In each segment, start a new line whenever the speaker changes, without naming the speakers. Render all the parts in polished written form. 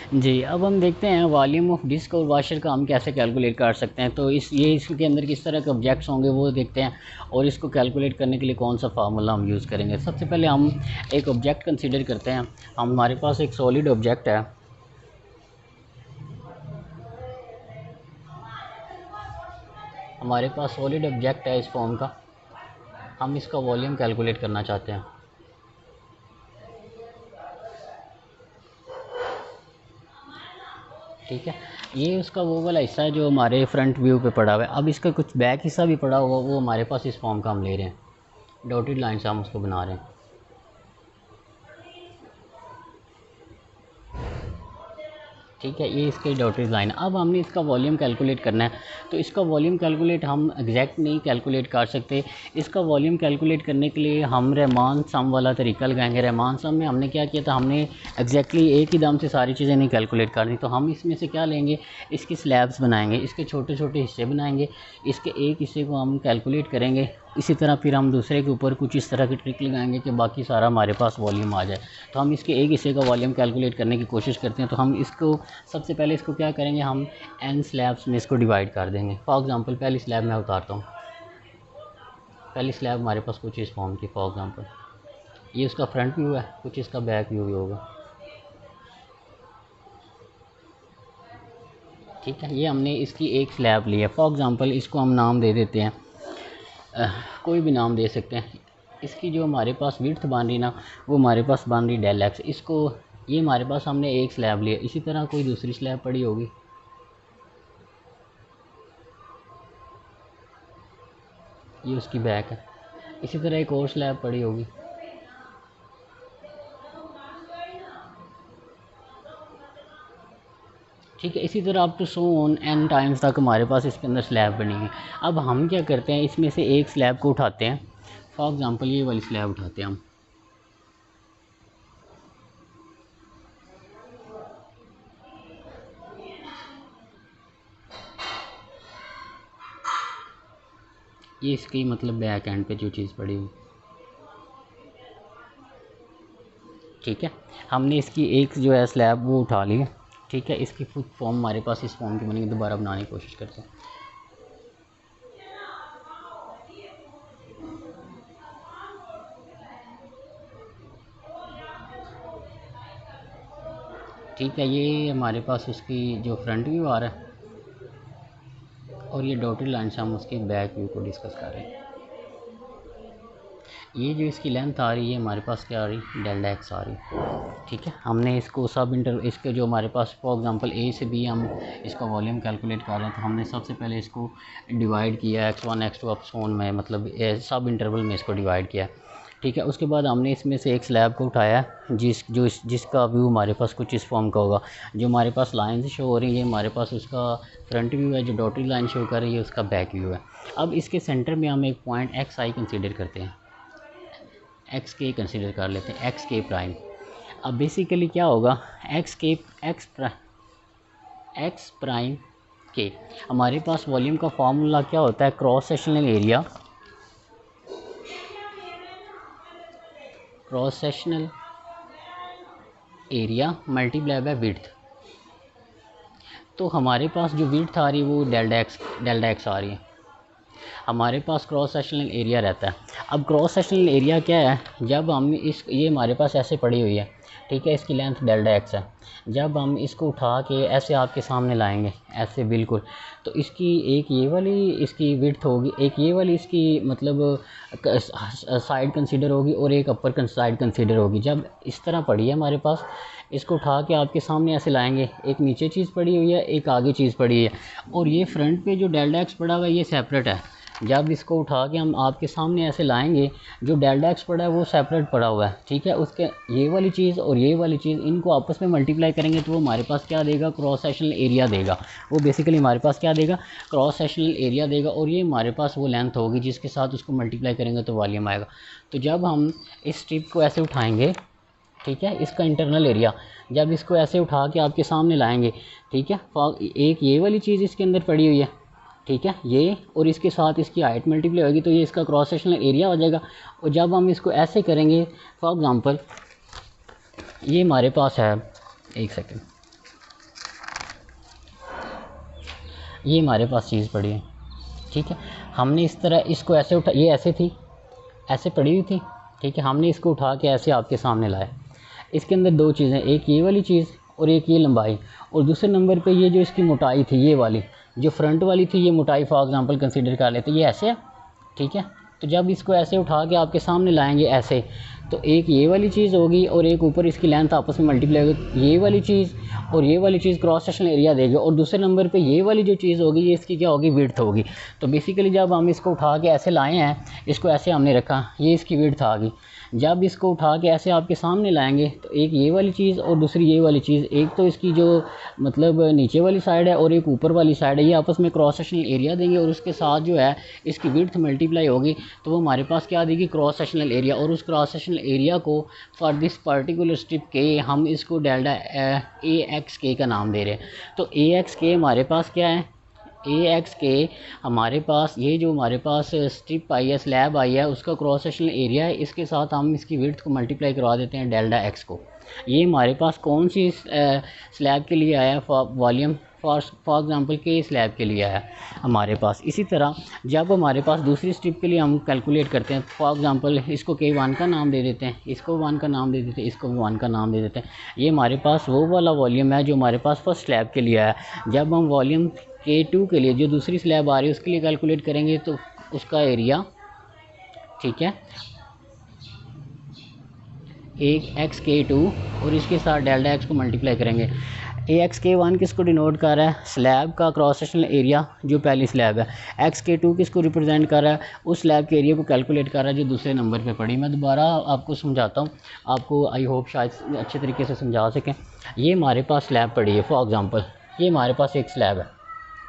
जी, अब हम देखते हैं वॉल्यूम ऑफ डिस्क और वाशर का हम कैसे कैलकुलेट कर सकते हैं। तो इसके अंदर किस तरह के ऑब्जेक्ट्स होंगे वो देखते हैं, और इसको कैलकुलेट करने के लिए कौन सा फार्मूला हम यूज़ करेंगे। सबसे पहले हम एक ऑब्जेक्ट कंसीडर करते हैं। हमारे पास एक सॉलिड ऑब्जेक्ट है, हमारे पास सॉलिड ऑब्जेक्ट है इस फॉर्म का। हम इसका वॉल्यूम कैलकुलेट करना चाहते हैं। ठीक है, ये उसका वो वाला हिस्सा है जो हमारे फ्रंट व्यू पे पड़ा हुआ है। अब इसका कुछ बैक हिस्सा भी पड़ा हुआ, वो हमारे पास इस फॉर्म का हम ले रहे हैं। डॉटेड लाइन से हम उसको बना रहे हैं। ठीक है, ये इसकी डॉटेड लाइन। अब हमने इसका वॉल्यूम कैलकुलेट करना है। तो इसका वॉल्यूम कैलकुलेट हम एग्जैक्ट नहीं कैलकुलेट कर सकते। इसका वॉल्यूम कैलकुलेट करने के लिए हम रहमान सम वाला तरीका लगाएंगे। रहमान सम में हमने क्या किया था, हमने एग्जैक्टली एक ही दम से सारी चीज़ें नहीं कैलकुलेट करनी। तो हम इसमें से क्या लेंगे, इसकी स्लैब्स बनाएंगे, इसके छोटे छोटे हिस्से बनाएंगे, इसके एक हिस्से को हम कैलकुलेट करेंगे। इसी तरह फिर हम दूसरे के ऊपर कुछ इस तरह की ट्रिक लगाएंगे कि बाकी सारा हमारे पास वॉल्यूम आ जाए। तो हम इसके एक हिस्से का वॉल्यूम कैलकुलेट करने की कोशिश करते हैं। तो हम इसको सबसे पहले इसको क्या करेंगे, हम n स्लैब्स में इसको डिवाइड कर देंगे। फॉर एग्ज़ाम्पल पहली स्लैब मैं उतारता हूँ। पहली स्लैब हमारे पास कुछ इस फॉर्म की, फॉर एग्ज़ाम्पल ये उसका फ्रंट व्यू है, कुछ इसका बैक व्यू भी होगा। ठीक है, ये हमने इसकी एक स्लैब ली है। फॉर एग्ज़ाम्पल इसको हम नाम दे देते हैं, कोई भी नाम दे सकते हैं। इसकी जो हमारे पास विड्थ बन रही ना, वो हमारे पास बन रही डेल एक्स। इसको ये हमारे पास हमने एक स्लैब लिया। इसी तरह कोई दूसरी स्लैब पड़ी होगी, ये उसकी बैक है। इसी तरह एक और स्लैब पड़ी होगी। ठीक है, इसी तरह up to so on n times तक हमारे पास इसके अंदर स्लैब बनेगी। अब हम क्या करते हैं, इसमें से एक स्लैब को उठाते हैं। फॉर एग्ज़ाम्पल ये वाली स्लैब उठाते हैं हम। ये इसकी मतलब बैक एंड पे जो चीज़ पड़ी हुई। ठीक है, हमने इसकी एक जो है स्लैब वो उठा ली है। ठीक है, इसकी फुल फॉर्म हमारे पास इस फॉर्म की बनेगी। दोबारा बनाने की कोशिश करते हैं। ठीक है, ये हमारे पास उसकी जो फ्रंट व्यू आ रहा है, और ये डॉटेड लाइन से हम उसके बैक व्यू को डिस्कस कर रहे हैं। ये जो इसकी लेंथ आ रही है हमारे पास क्या आ रही, डेल्टा एक्स आ रही। ठीक है, हमने इसको सब इसके जो हमारे पास फॉर एग्जांपल ए से बी हम इसका वॉल्यूम कैलकुलेट कर रहे हैं। तो हमने सबसे पहले इसको डिवाइड किया x1 x2 अपसोन में, मतलब सब इंटरवल में इसको डिवाइड किया। ठीक है, उसके बाद हमने इसमें से एक स्लैब को उठाया, जिसका व्यू हमारे पास कुछ इस फॉर्म का होगा। जो हमारे पास लाइन शो हो रही है हमारे पास उसका फ्रंट व्यू है, जो डॉटेड लाइन शो कर रही है उसका बैक व्यू है। अब इसके सेंटर में हम एक पॉइंट एक्स आई कंसिडर करते हैं, एक्स के कंसिडर कर लेते हैं, एक्स के प्राइम। अब बेसिकली क्या होगा, एक्स प्राइम के, हमारे पास वॉल्यूम का फार्मूला क्या होता है, cross sectional area multiply by width. तो हमारे पास जो विड्थ आ रही है वो डेल्टा एक्स आ रही है। हमारे पास क्रॉस सेक्शनल एरिया रहता है। अब क्रॉस सेक्शनल एरिया क्या है, जब हम ये हमारे पास ऐसे पड़ी हुई है। ठीक है, इसकी लेंथ डेल्टा एक्स है। जब हम इसको उठा के ऐसे आपके सामने लाएंगे, ऐसे बिल्कुल, तो इसकी एक ये वाली इसकी विड्थ होगी, एक ये वाली इसकी मतलब साइड कंसीडर होगी, और एक अपर साइड कंसीडर होगी। जब इस तरह पड़ी है हमारे पास, इसको उठा के आपके सामने ऐसे लाएंगे, एक नीचे चीज़ पड़ी हुई है, एक आगे चीज़ पड़ी है, और ये फ्रंट पे जो डेल्टा एक्स पड़ा हुआ है ये सेपरेट है। जब इसको उठा के हम आपके सामने ऐसे लाएंगे, जो डेल्टा एक्स पड़ा है वो सेपरेट पड़ा हुआ है। ठीक है, उसके ये वाली चीज़ और ये वाली चीज़, इनको आपस में मल्टीप्लाई करेंगे तो वो हमारे पास क्या देगा, क्रॉस सेक्शनल एरिया देगा। वो बेसिकली हमारे पास क्या देगा, क्रॉस सेक्शनल एरिया देगा, और ये हमारे पास वो लेंथ होगी जिसके साथ उसको मल्टीप्लाई करेंगे तो वॉल्यूम आएगा। तो जब हम इस स्ट्रिप को ऐसे उठाएँगे, ठीक है, इसका इंटरनल एरिया, जब इसको ऐसे उठा के आपके सामने लाएंगे, ठीक है, एक ये वाली चीज़ इसके अंदर पड़ी हुई है। ठीक है, ये और इसके साथ इसकी हाइट मल्टीप्लाई होगी तो ये इसका क्रॉस सेक्शनल एरिया हो जाएगा। और जब हम इसको ऐसे करेंगे, फॉर एग्ज़ाम्पल ये हमारे पास है, एक सेकंड, ये हमारे पास चीज़ पड़ी है, ठीक है। हमने इस तरह इसको ऐसे उठा, ये ऐसे थी, ऐसे पड़ी हुई थी, ठीक है। हमने इसको उठा के ऐसे आपके सामने लाया। इसके अंदर दो चीज़ें, एक ये वाली चीज़ और एक ये लंबाई, और दूसरे नंबर पे ये जो इसकी मोटाई थी, ये वाली जो फ्रंट वाली थी, ये मोटाई फॉर एग्जांपल कंसीडर कर लेते, ये ऐसे है, ठीक है। तो जब इसको ऐसे उठा के आपके सामने लाएंगे ऐसे, तो एक ये वाली चीज़ होगी और एक ऊपर इसकी लेंथ आपस में मल्टीप्लाई होगी, ये वाली चीज़ और ये वाली चीज़ क्रॉस सेक्शनल एरिया देगी, और दूसरे नंबर पे ये वाली जो चीज़ होगी ये इसकी क्या होगी, विड्थ होगी। तो बेसिकली जब हम इसको उठा के ऐसे लाए हैं, इसको ऐसे हमने रखा, ये इसकी विड्थ आ गई। जब इसको उठा के ऐसे आपके सामने लाएंगे तो एक ये वाली चीज़ और दूसरी ये वाली चीज़, एक तो इसकी जो मतलब नीचे वाली साइड है और एक ऊपर वाली साइड है, ये आपस में क्रॉस सेक्शनल एरिया देंगे और उसके साथ जो है इसकी विड्थ मल्टीप्लाई होगी, तो वो हमारे पास क्या देगी, क्रॉस सेक्शनल एरिया। और उस क्रॉस सेक्शनल एरिया को फॉर दिस पर्टिकुलर स्ट्रिप के हम इसको डेल्टा ए एक्स के का नाम दे रहे हैं। तो ए एक्स के हमारे पास क्या है, ए एक्स के हमारे पास ये जो हमारे पास स्ट्रिप आई है, स्लैब आई है, उसका क्रॉस सेक्शनल एरिया है, इसके साथ हम इसकी विड्थ को मल्टीप्लाई करवा देते हैं डेल्टा एक्स को। ये हमारे पास कौन सी स्लैब के लिए आया, वॉल्यूम फॉर एग्जांपल के स्लैब के लिए आया हमारे पास। इसी तरह जब हमारे पास दूसरी स्ट्रिप के लिए हम कैलकुलेट करते हैं, फॉर एग्जांपल इसको K1 का नाम दे देते हैं, इसको 1 का नाम दे देते हैं, इसको 1 का नाम दे देते हैं। ये हमारे पास वो वाला वॉल्यूम है जो हमारे पास फर्स्ट स्लैब के लिए आया। जब हम वॉल्यूम K2 के लिए जो दूसरी स्लैब आ रही है उसके लिए कैलकुलेट करेंगे तो उसका एरिया, ठीक है, एक एक्स K2 और इसके साथ डेल्टा एक्स को मल्टीप्लाई करेंगे। ए एक्स K1 किसको डिनोट कर रहा है, स्लैब का क्रॉस सेक्शनल एरिया जो पहली स्लैब है। एक्स K2 किसको रिप्रेजेंट कर रहा है, उस स्लैब के एरिया को कैलकुलेट कर रहा है जो दूसरे नंबर पे पड़ी। मैं दोबारा आपको समझाता हूँ, आपको आई होप शायद अच्छे तरीके से समझा सकें। ये हमारे पास स्लैब पड़ी है, फॉर एग्ज़ाम्पल ये हमारे पास एक स्लैब है,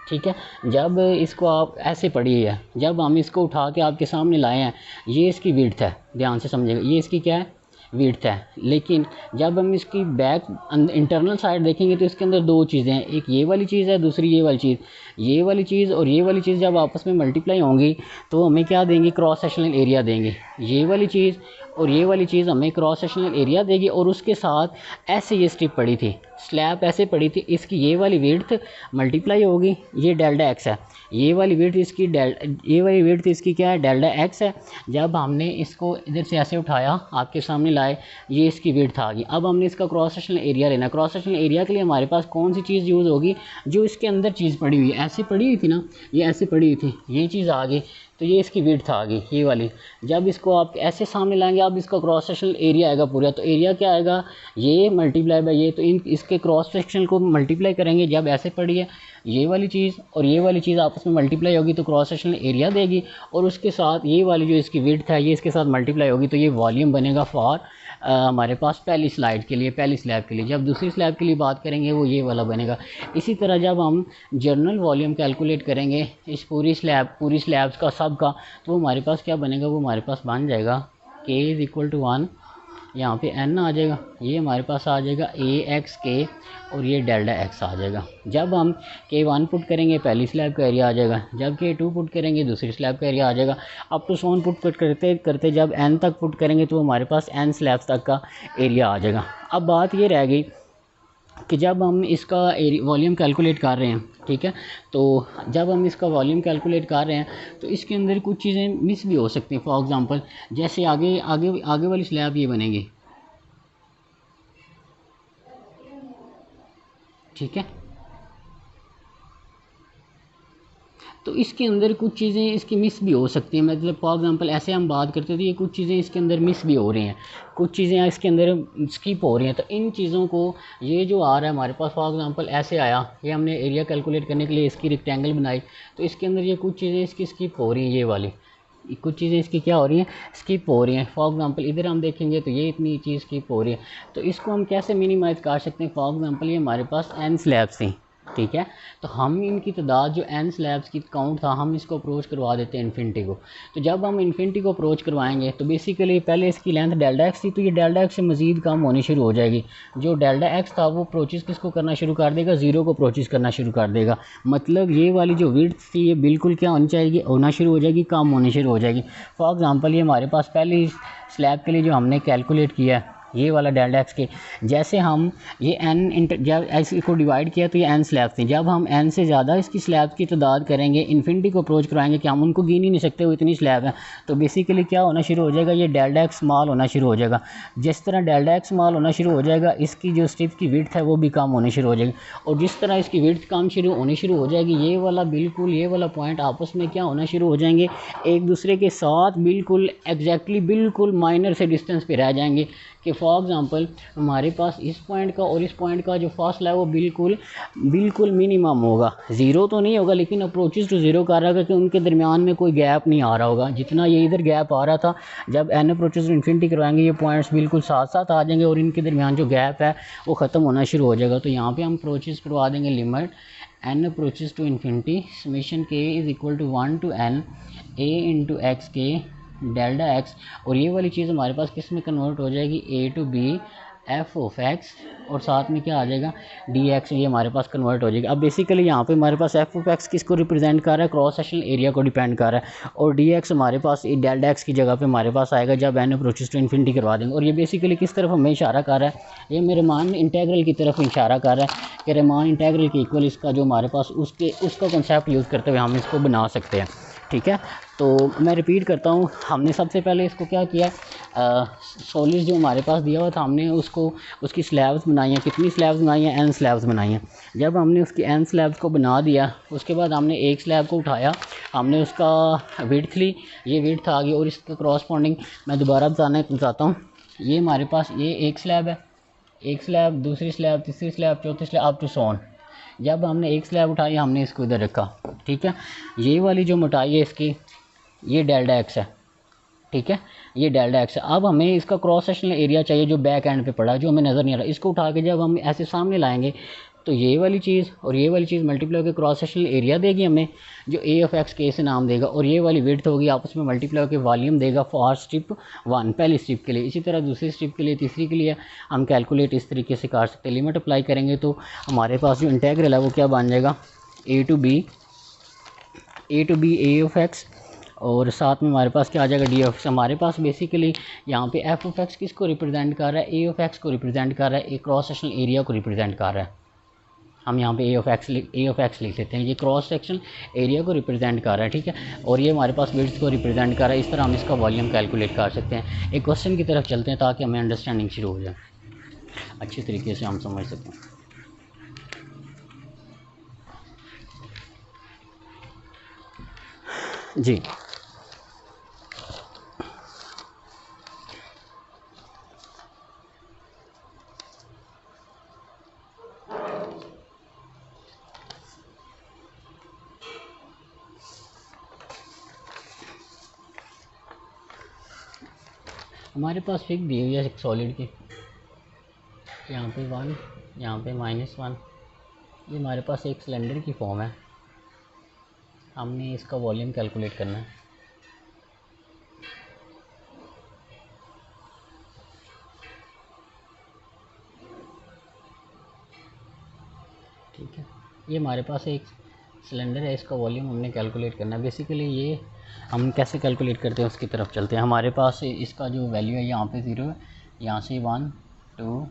ठीक है। जब इसको आप ऐसे पड़ी है, जब हम इसको उठा के आपके सामने लाए हैं, ये इसकी विड्थ है, ध्यान से समझिएगा, ये इसकी क्या है, विड्थ है। लेकिन जब हम इसकी बैक इंटरनल साइड देखेंगे तो इसके अंदर दो चीज़ें हैं, एक ये वाली चीज़ है, दूसरी ये वाली चीज़। ये वाली चीज़ और ये वाली चीज़ जब आपस में मल्टीप्लाई होंगी तो हमें क्या देंगे, क्रॉस सेक्शनल एरिया देंगे। ये वाली चीज़ और ये वाली चीज़ हमें क्रॉस सेक्शनल एरिया देगी, और उसके साथ ऐसे ये स्ट्रिप पड़ी थी, स्लैब ऐसे पड़ी थी, इसकी ये वाली विड्थ मल्टीप्लाई होगी, ये डेल्टा एक्स है। ये वाली विड्थ इसकी ये वाली विड्थ इसकी क्या है, डेल्टा एक्स है। जब हमने इसको इधर से ऐसे उठाया आपके सामने लाए, ये इसकी विड्थ आ गई। अब हमने इसका क्रॉस सेक्शनल एरिया लेना। क्रॉस सेक्शनल एरिया के लिए हमारे पास कौन सी चीज़ यूज़ होगी, जो इसके अंदर चीज़ पड़ी हुई है, ऐसे पड़ी हुई थी ना, ये ऐसे पड़ी हुई थी, ये चीज़ आ गई, तो ये इसकी विड्थ आ गई, ये वाली। जब इसको आप ऐसे सामने लाएंगे, आप इसका क्रॉस सेक्शनल एरिया आएगा पूरा, तो एरिया क्या आएगा, ये मल्टीप्लाई बाय ये, तो इसके क्रॉस सेक्शन को मल्टीप्लाई करेंगे। जब ऐसे पड़ी है ये वाली चीज़ और ये वाली चीज़ आपस में मल्टीप्लाई होगी तो क्रॉस सेक्शनल एरिया देगी, और उसके साथ ये वाली जो इसकी विड्थ है ये इसके साथ मल्टीप्लाई होगी, तो ये वॉल्यूम बनेगा फॉर हमारे पास पहली स्लाइड के लिए, पहली स्लैब के लिए। जब दूसरी स्लैब के लिए बात करेंगे वो ये वाला बनेगा। इसी तरह जब हम जर्नल वॉल्यूम कैलकुलेट करेंगे इस पूरी स्लैब्स का सब का, तो वो हमारे पास क्या बनेगा, वो हमारे पास बन जाएगा K = 1, यहाँ पे n आ जाएगा, ये हमारे पास आ जाएगा AXK और ये डेल्टा एक्स आ जाएगा। जब हम K1 पुट करेंगे पहली स्लैब का एरिया आ जाएगा, जब K2 पुट करेंगे दूसरी स्लैब का एरिया आ जाएगा। अब तो सोन पुट करते करते जब n तक पुट करेंगे तो हमारे पास n स्लैब्स तक का एरिया आ जाएगा। अब बात ये रह गई कि जब हम इसका वॉल्यूम कैलकुलेट कर रहे हैं, ठीक है, तो जब हम इसका वॉल्यूम कैलकुलेट कर रहे हैं तो इसके अंदर कुछ चीज़ें मिस भी हो सकती हैं। फॉर एग्जांपल जैसे आगे वाली स्लैब ये बनेगी, ठीक है, तो इसके अंदर कुछ चीज़ें इसकी मिस भी हो सकती हैं। मतलब फॉर एग्जांपल ऐसे हम बात करते थे, ये कुछ चीज़ें इसके अंदर मिस भी हो रही हैं, कुछ चीज़ें इसके अंदर स्किप हो रही हैं। तो इन चीज़ों को, ये जो आ रहा है हमारे पास फॉर एग्जांपल ऐसे आया, ये हमने एरिया कैलकुलेट करने के लिए इसकी रेक्टेंगल बनाई, तो इसके अंदर ये कुछ चीज़ें इसकी स्किप हो रही हैं, ये वाली कुछ चीज़ें इसकी क्या हो रही हैं, स्किप हो रही हैं। फॉर एग्जांपल इधर हम देखेंगे तो ये इतनी चीज़ स्किप हो रही है, तो इसको हम कैसे मिनिमाइज़ कर सकते हैं। फॉर एग्जांपल ये हमारे पास n स्लैब्स थी, ठीक है, तो हम इनकी तादाद जो n स्लैब्स की काउंट था, हम इसको अप्रोच करवा देते हैं इन्फिनिटी को। तो जब हम इन्फिनिटी को अप्रोच करवाएंगे तो बेसिकली पहले इसकी लेंथ डेल्टा एक्स थी, तो ये डेल्टा एक्स से मज़ीद कम होनी शुरू हो जाएगी। जो डेल्टा एक्स था वो अप्रोचेस किसको करना शुरू कर देगा, ज़ीरो को अप्रोचेस करना शुरू कर देगा। मतलब ये वाली जो विड्थ थी ये बिल्कुल क्या होनी चाहिए, होना शुरू हो जाएगी, कम होनी शुरू हो जाएगी। फॉर एग्ज़ाम्पल ये हमारे पास पहली स्लैब के लिए जो हमने कैलकुलेट किया है, ये वाला डेल्टा एक्स के, जैसे हम ये एन जब ऐसे को डिवाइड किया तो ये एन स्लैब थी, जब हम एन से ज़्यादा इसकी स्लैब की तादाद करेंगे, इन्फिनिटी को अप्रोच करवाएंगे कि हम उनको गिन ही नहीं सकते वो इतनी स्लैब है, तो बेसिकली क्या होना शुरू हो जाएगा, ये डेल्टा एक्स स्मॉल होना शुरू हो जाएगा। जिस तरह डेल्टा एक्स स्मॉल होना शुरू हो जाएगा, इसकी जो स्ट्रिप की विड्थ है वो भी कम होनी शुरू हो जाएगी, और जिस तरह इसकी विड्थ कम होनी शुरू हो जाएगी, ये वाला बिल्कुल ये वाला पॉइंट आपस में क्या होना शुरू हो जाएंगे, एक दूसरे के साथ बिल्कुल एग्जैक्टली बिल्कुल माइनर से डिस्टेंस पे रह जाएंगे। कि फॉर एग्ज़ाम्पल हमारे पास इस पॉइंट का और इस पॉइंट का जो फासला है वो बिल्कुल मिनिमम होगा, ज़ीरो तो नहीं होगा लेकिन अप्रोचेस टू ज़ीरो कर रहा है, क्योंकि उनके दरमियान में कोई गैप नहीं आ रहा होगा। जितना ये इधर गैप आ रहा था, जब एन अप्रोचेस टू इन्फिनिटी करवाएंगे ये पॉइंट्स बिल्कुल साथ साथ आ जाएंगे और इनके दरमियान जो गैप है वो ख़त्म होना शुरू हो जाएगा। तो यहाँ पर हम अप्रोचेस करवा देंगे limit n approaches to infinity summation के is equal to 1 to n a into x के डेल्टा एक्स, और ये वाली चीज़ हमारे पास किस में कन्वर्ट हो जाएगी, a to b F of x, और साथ में क्या आ जाएगा डी एक्स, ये हमारे पास कन्वर्ट हो जाएगा। अब बेसिकली यहाँ पे हमारे पास एफ ऑफ एक्स किसको रिप्रेजेंट कर रहा है, क्रॉस सेक्शनल एरिया को डिपेंड कर रहा है, और डी एक्स हमारे पास डेल्टा एक्स की जगह पे हमारे पास आएगा जब एन अप्रोचेस टू इन्फिनिटी करवा देंगे। और ये बेसिकली किस तरफ हमें इशारा कर रहा है, ये मेरे मान इंटेग्रल की तरफ इशारा कर रहा है कि रेमान इंटेग्रल के इक्वल इसका जो हमारे पास उसका कंसेप्ट यूज़ करते हुए हम इसको बना सकते हैं। ठीक है, तो मैं रिपीट करता हूँ, हमने सबसे पहले इसको क्या किया, सॉलिड जो हमारे पास दिया हुआ था हमने उसकी स्लैब्स बनाई हैं। कितनी स्लैब्स बनाई हैं, एन स्लैब्स बनाई हैं। जब हमने उसकी एन स्लैब्स को बना दिया, उसके बाद हमने एक स्लैब को उठाया, हमने उसका विड्थ ली, ये विड्थ आ गई, और इसका क्रॉसपॉन्डिंग मैं दोबारा बताना चाहता हूँ। ये हमारे पास ये एक स्लैब है, एक स्लैब, दूसरी स्लैब, तीसरी स्लैब, चौथी स्लैब अप टू सोन। जब हमने एक स्लैब उठाई हमने इसको इधर रखा, ठीक है, ये वाली जो मोटाई है इसकी, ये डेल्टा एक्स है, ठीक है, ये डेल्टा एक्स है। अब हमें इसका क्रॉस सेक्शनल एरिया चाहिए जो बैक एंड पे पड़ा है, जो हमें नज़र नहीं आ रहा। इसको उठा के जब हम ऐसे सामने लाएंगे तो ये वाली चीज़ और ये वाली चीज़ मल्टीप्लाई होकर क्रॉस सेक्शनल एरिया देगी हमें, जो ए ऑफ एक्स के से नाम देगा, और ये वाली विड्थ होगी आपस में मल्टीप्लाई होकर वॉल्यूम देगा फॉर स्ट्रिप 1 पहली स्ट्रिप के लिए। इसी तरह दूसरी स्ट्रिप के लिए, तीसरी के लिए हम कैलकुलेट इस तरीके से कर सकते हैं। लिमिट अप्लाई करेंगे तो हमारे पास जो इंटेग्रल है वो क्या बन जाएगा, a to b a of x, और साथ में हमारे पास क्या आ जाएगा, डी ऑफ एक्स। हमारे पास बेसिकली यहाँ पे एफ ऑफ एक्स किसको रिप्रेजेंट कर रहा है, ए ऑफ एक्स को रिप्रेजेंट कर रहा है, ए क्रॉस सेक्शनल एरिया को रिप्रेजेंट कर रहा है। हम यहाँ पे ए ऑफ एक्स लिख लेते हैं, ये क्रॉस सेक्शन एरिया को रिप्रेजेंट कर रहा है, ठीक है, और ये हमारे पास विड्थ को रिप्रेजेंट कर रहा है। इस तरह हम इसका वॉल्यूम कैलकुलेट कर सकते हैं। एक क्वेश्चन की तरफ चलते हैं ताकि हमें अंडरस्टैंडिंग शुरू हो जाए, अच्छी तरीके से हम समझ सकें। जी, हमारे पास फिग दी हुई है एक सॉलिड की, यहाँ पे 1, यहाँ पे -1, ये हमारे पास एक सिलेंडर की फॉर्म है। हमने इसका वॉल्यूम कैलकुलेट करना है। ठीक है, ये हमारे पास एक सिलेंडर है, इसका वॉल्यूम हमने कैलकुलेट करना है। बेसिकली ये हम कैसे कैलकुलेट करते हैं उसकी तरफ चलते हैं। हमारे पास इसका जो वैल्यू है यहाँ पे 0 है, यहाँ से 1 2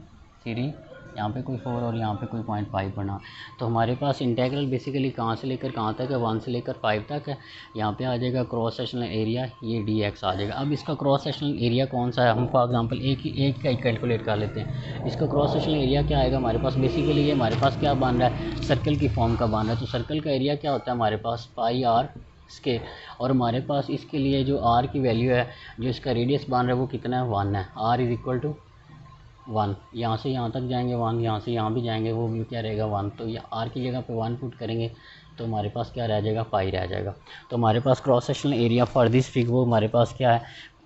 3, यहाँ पे कोई 4 और यहाँ पे कोई 0.5 बना। तो हमारे पास इंटेग्रल बेसिकली कहाँ से लेकर कहाँ तक है, 1 से लेकर 5 तक है। यहाँ पे आ जाएगा क्रॉस सेक्शनल एरिया, ये डी एक्स आ जाएगा। अब इसका क्रॉस सेक्शनल एरिया कौन सा है, हम फॉर एग्जांपल एक का ही कैलकुलेट कर लेते हैं। इसका क्रॉस सेक्शनल एरिया क्या आएगा हमारे पास, बेसिकली ये हमारे पास क्या बन रहा है, सर्कल की फॉर्म का बन रहा है। तो सर्कल का एरिया क्या होता है हमारे पास, पाई आर स्केयर, और हमारे पास इसके लिए जो आर की वैल्यू है, जो इसका रेडियस बन रहा है वो कितना है, 1 है। आर इज़ इक्वल टू 1, यहाँ से यहाँ तक जाएंगे 1, यहाँ से यहाँ भी जाएंगे वो भी क्या रहेगा 1। तो ये आर की जगह पे 1 पुट करेंगे तो हमारे पास क्या रह जाएगा, पाई रह जाएगा। तो हमारे पास cross sectional area for this fig वो हमारे पास क्या है,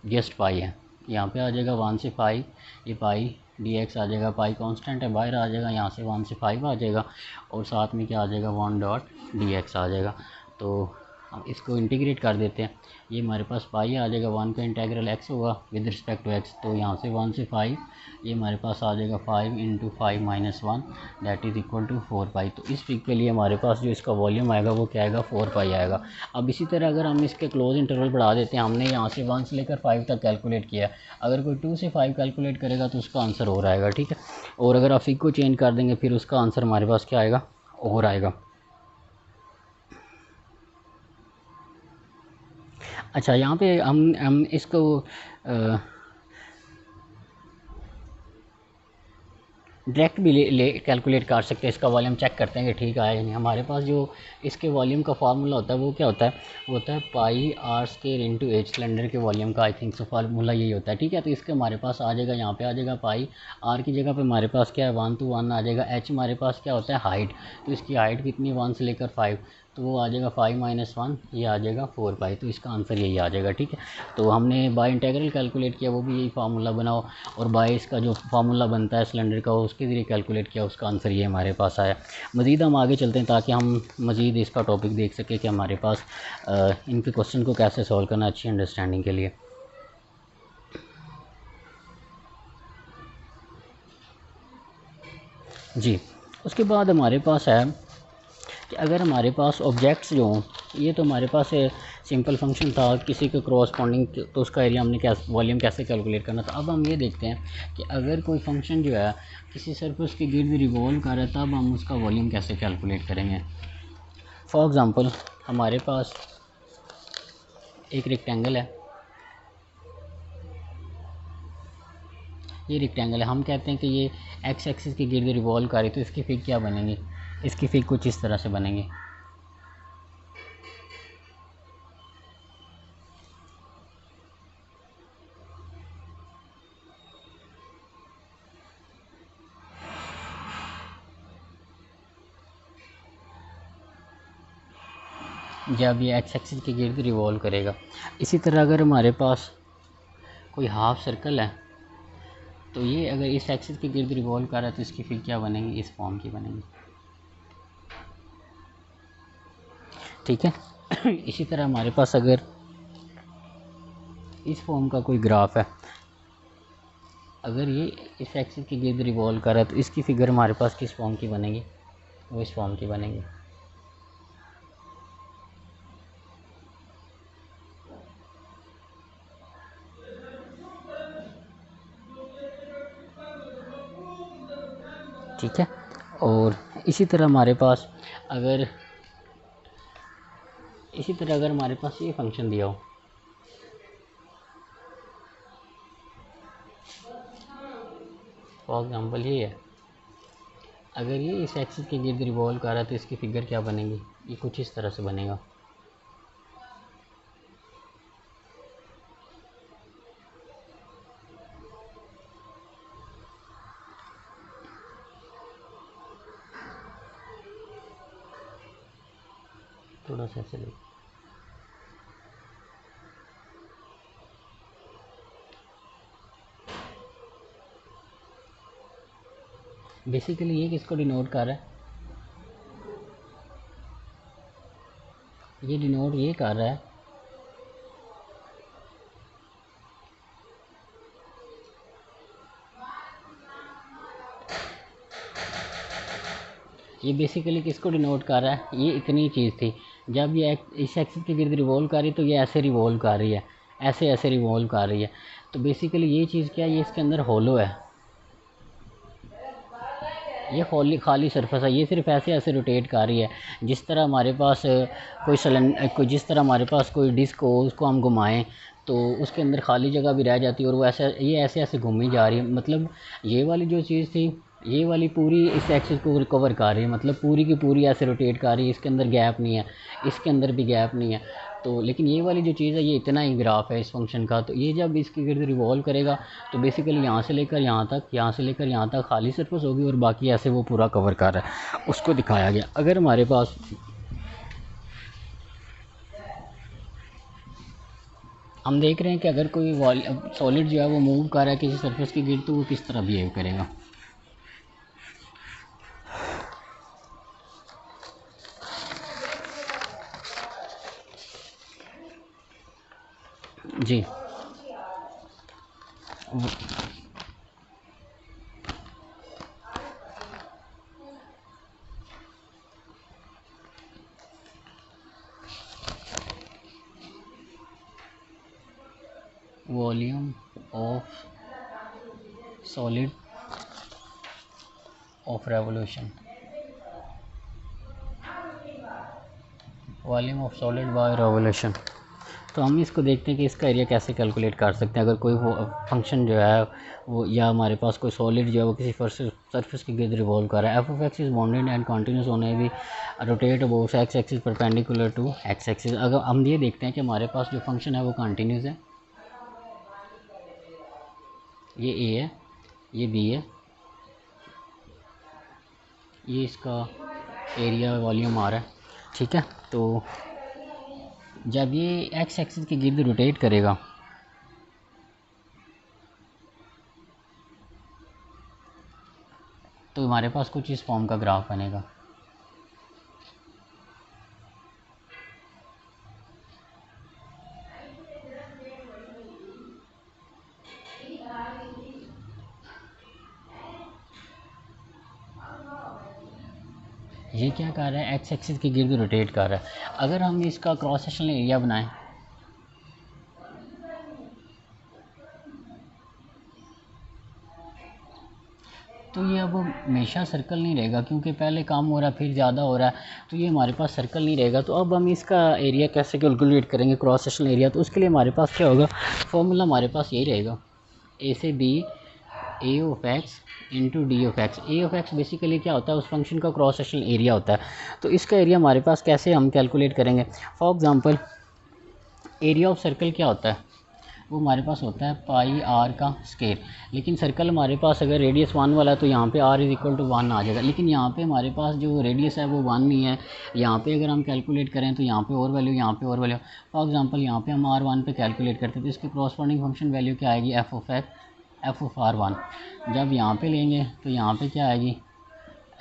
जस्ट पाई है। यहाँ पे आ जाएगा 1 से 5, ये पाई डी एक्स आ जाएगा, पाई कांस्टेंट है, बाहर आ जाएगा, यहाँ से 1 से 5 आ जाएगा, और साथ में क्या आ जाएगा 1 डॉट डी एक्स आ जाएगा। तो हम इसको इंटीग्रेट कर देते हैं, ये हमारे पास पाई आ जाएगा, 1 का इंटीग्रल एक्स होगा विद रिस्पेक्ट टू एक्स, तो यहाँ से 1 से 5 ये हमारे पास आ जाएगा 5 × 5 - 1 दैट इज़ इक्वल टू 4 पाई। तो इस फिग के लिए हमारे पास जो इसका वॉल्यूम आएगा वो क्या आएगा, 4 पाई आएगा। अब इसी तरह अगर हम इसके क्लोज इंटरवल बढ़ा देते हैं, हमने यहाँ से 1 से लेकर 5 तक कैलकुलेट किया, अगर कोई 2 से 5 कैलकुलेट करेगा तो उसका आंसर और आएगा, ठीक है। और अगर आप फिग को चेंज कर देंगे फिर उसका आंसर हमारे पास क्या आएगा, और आएगा। अच्छा, यहाँ पे हम इसको डायरेक्ट भी ले कैलकुलेट कर सकते हैं, इसका वॉल्यूम चेक करते हैं कि ठीक आया या नहीं। हमारे पास जो इसके वॉल्यूम का फार्मूला होता है वो क्या होता है, वो होता है pi r square into h, cylinder के वॉल्यूम का आई थिंक सो फार्मूला यही होता है, ठीक है। तो इसके हमारे पास आ जाएगा, यहाँ पे आ जाएगा पाई, आर की जगह पे हमारे पास क्या है 1 to 1 आ जाएगा, एच हमारे पास क्या होता है हाइट, तो इसकी हाइट कितनी 1 से लेकर 5, तो वो आ जाएगा 5 - 1, ये आ जाएगा 4 पाई, तो इसका आंसर यही आ जाएगा, ठीक है। तो हमने बाय इंटीग्रल कैलकुलेट किया, वो भी यही फार्मूला बनाओ, और बाय इसका जो फार्मूला बनता है सिलेंडर का उसके ज़रिए कैलकुलेट किया, उसका आंसर ये हमारे पास आया। मज़ीद हम आगे चलते हैं ताकि हम मज़ीद इसका टॉपिक देख सकें कि हमारे पास इनके क्वेश्चन को कैसे सॉल्व करना अच्छी अंडरस्टैंडिंग के लिए। जी, उसके बाद हमारे पास है कि अगर हमारे पास ऑब्जेक्ट्स जो हों, ये तो हमारे पास सिंपल फंक्शन था किसी के क्रॉसपॉन्डिंग, तो उसका एरिया हमने कैसे वॉल्यूम कैसे कैलकुलेट करना था। अब हम ये देखते हैं कि अगर कोई फंक्शन जो है किसी सरफेस के गिर्द रिवॉल्व कर रहा है तब हम उसका वॉल्यूम कैसे कैलकुलेट करेंगे। फॉर एग्ज़ाम्पल हमारे पास एक रेक्टेंगल है, ये रेक्टेंगल है, हम कहते हैं कि ये एक्स एक्सिस के गिर्द रिवॉल्व कर रही, तो इसकी फिग क्या बनेंगी, इसकी फिग कुछ इस तरह से बनेंगी। जब ये एक्स एक्सिस के गिर्द रिवॉल्व करेगा। इसी तरह अगर हमारे पास कोई हाफ सर्कल है, तो ये अगर इस एक्सिस के गिर्द रिवॉल्व कर रहा है तो इसकी फिर क्या बनेगी, इस फॉर्म की बनेगी, ठीक है। इसी तरह हमारे पास अगर इस फॉर्म का कोई ग्राफ है, अगर ये इस एक्सिस के गिर्द रिवॉल्व कर रहा है तो इसकी फिगर हमारे पास किस फॉर्म की बनेगी, वो इस फॉर्म की बनेगी। ठीक है। और इसी तरह हमारे पास अगर हमारे पास ये फंक्शन दिया हो, फॉर एग्जांपल ये है, अगर ये इस एक्सिस के गिर्द रिवॉल्व कर रहा है तो इसकी फिगर क्या बनेगी, ये कुछ इस तरह से बनेगा। थोड़ा सा ऐसे ले, बेसिकली ये किसको डिनोट कर रहा है, ये डिनोट ये कर रहा है ये बेसिकली किसको डिनोट कर रहा है, ये इतनी चीज़ थी, जब ये इस एक्सिस के गिर्द रिवॉल्व कर रही तो ये ऐसे रिवॉल्व कर रही है, ऐसे ऐसे रिवॉल्व कर रही है। तो बेसिकली ये चीज़ क्या है, ये इसके अंदर होलो है, ये खाली सरफेस है, ये सिर्फ ऐसे ऐसे रोटेट कर रही है। जिस तरह हमारे पास जिस तरह हमारे पास कोई डिस्क हो, उसको हम घुमाएं तो उसके अंदर खाली जगह भी रह जाती है और वो ये ऐसे ऐसे घूमी जा रही है। मतलब ये वाली जो चीज़ थी, ये वाली पूरी इस एक्सिस को रिकवर कर रही है, मतलब पूरी की पूरी ऐसे रोटेट कर रही है, इसके अंदर गैप नहीं है, इसके अंदर भी गैप नहीं है। तो लेकिन ये वाली जो चीज़ है ये इतना ही ग्राफ है इस फंक्शन का, तो ये जब इसके गिर्द रिवॉल्व करेगा तो बेसिकली यहाँ से लेकर यहाँ तक, यहाँ से लेकर यहाँ तक खाली सरफेस होगी और बाकी ऐसे वो पूरा कवर कर रहा है, उसको दिखाया गया। अगर हमारे पास हम देख रहे हैं कि अगर कोई सॉलिड जो है वो मूव कर रहा है किसी सरफेस के गिर्द, तो वो किस तरह बिहेव करेगा। जी volume of solid of revolution, volume of solid by revolution. तो हम इसको देखते हैं कि इसका एरिया कैसे कैलकुलेट कर सकते हैं। अगर कोई फंक्शन जो है वो, या हमारे पास कोई सॉलिड जो है वो किसी सरफेस के गिर्द रिवॉल्व कर रहा है, f of x is bounded and continuous होने भी rotate about x axis perpendicular to x axis. अगर हम ये देखते हैं कि हमारे पास जो फंक्शन है वो कंटिन्यूस है, ये ए है, ये बी है, ये इसका एरिया वॉल्यूम आ रहा है, ठीक है। तो जब ये एक्स एक्सिस के गिर्द रोटेट करेगा तो हमारे पास कुछ इस फॉर्म का ग्राफ बनेगा। ये क्या कर रहा है, एक्स एक्सिस के गिर्द रोटेट कर रहा है। अगर हम इसका क्रॉस सेक्शनल एरिया बनाएं तो ये अब हमेशा सर्कल नहीं रहेगा, क्योंकि पहले कम हो रहा है फिर ज़्यादा हो रहा है, तो ये हमारे पास सर्कल नहीं रहेगा। तो अब हम इसका एरिया कैसे कैलकुलेट करेंगे, क्रॉस सेक्शनल एरिया? तो उसके लिए हमारे पास क्या होगा, फॉर्मूला हमारे पास यही रहेगा, ए से b a of x into d of x. A of x basically क्या होता है, उस फंक्शन का क्रॉस सेक्शनल एरिया होता है। तो इसका एरिया हमारे पास कैसे हम कैलकुलेट करेंगे? For example area of circle क्या होता है, वो हमारे पास होता है पाई आर का स्केयर। लेकिन सर्कल हमारे पास अगर रेडियस 1 वाला है तो यहाँ पे r इज़ इक्वल टू 1 आ जाएगा। लेकिन यहाँ पे हमारे पास जो रेडियस है वो 1 नहीं है। यहाँ पे अगर हम कैलकुलेट करें तो यहाँ पे और वैल्यू, यहाँ पे और वैल्यू। फॉर एग्जांपल यहाँ पे हम r1 पे कैलकुलेट करते हैं तो इसकी क्रॉसपोंडिंग फंक्शन वैल्यू क्या आएगी, एफ ऑफ r1। जब यहाँ पे लेंगे तो यहाँ पे क्या आएगी,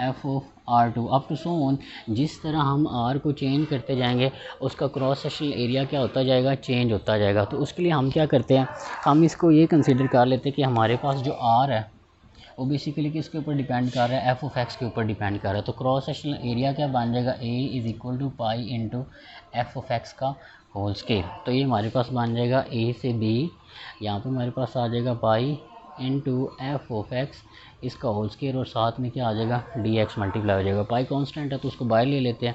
f of R2 up to so on. जिस तरह हम R को चेंज करते जाएंगे उसका क्रॉस सेक्शनल एरिया क्या होता जाएगा, चेंज होता जाएगा। तो उसके लिए हम क्या करते हैं, हम इसको ये कंसीडर कर लेते हैं कि हमारे पास जो R है वो बेसिकली किसके ऊपर डिपेंड कर रहा है, एफ ऑफ एक्स के ऊपर डिपेंड कर रहा है। तो क्रॉस सेक्शनल एरिया क्या बन जाएगा, A is equal to pi into f of x का होल स्केयर। तो ये हमारे पास बन जाएगा ए से बी, यहाँ पे हमारे पास आ जाएगा pi into f of x इसका होल स्केयर, और साथ में क्या आ जाएगा, डी एक्स मल्टीप्लाई हो जाएगा। पाई कांस्टेंट है तो उसको बाहर ले लेते हैं।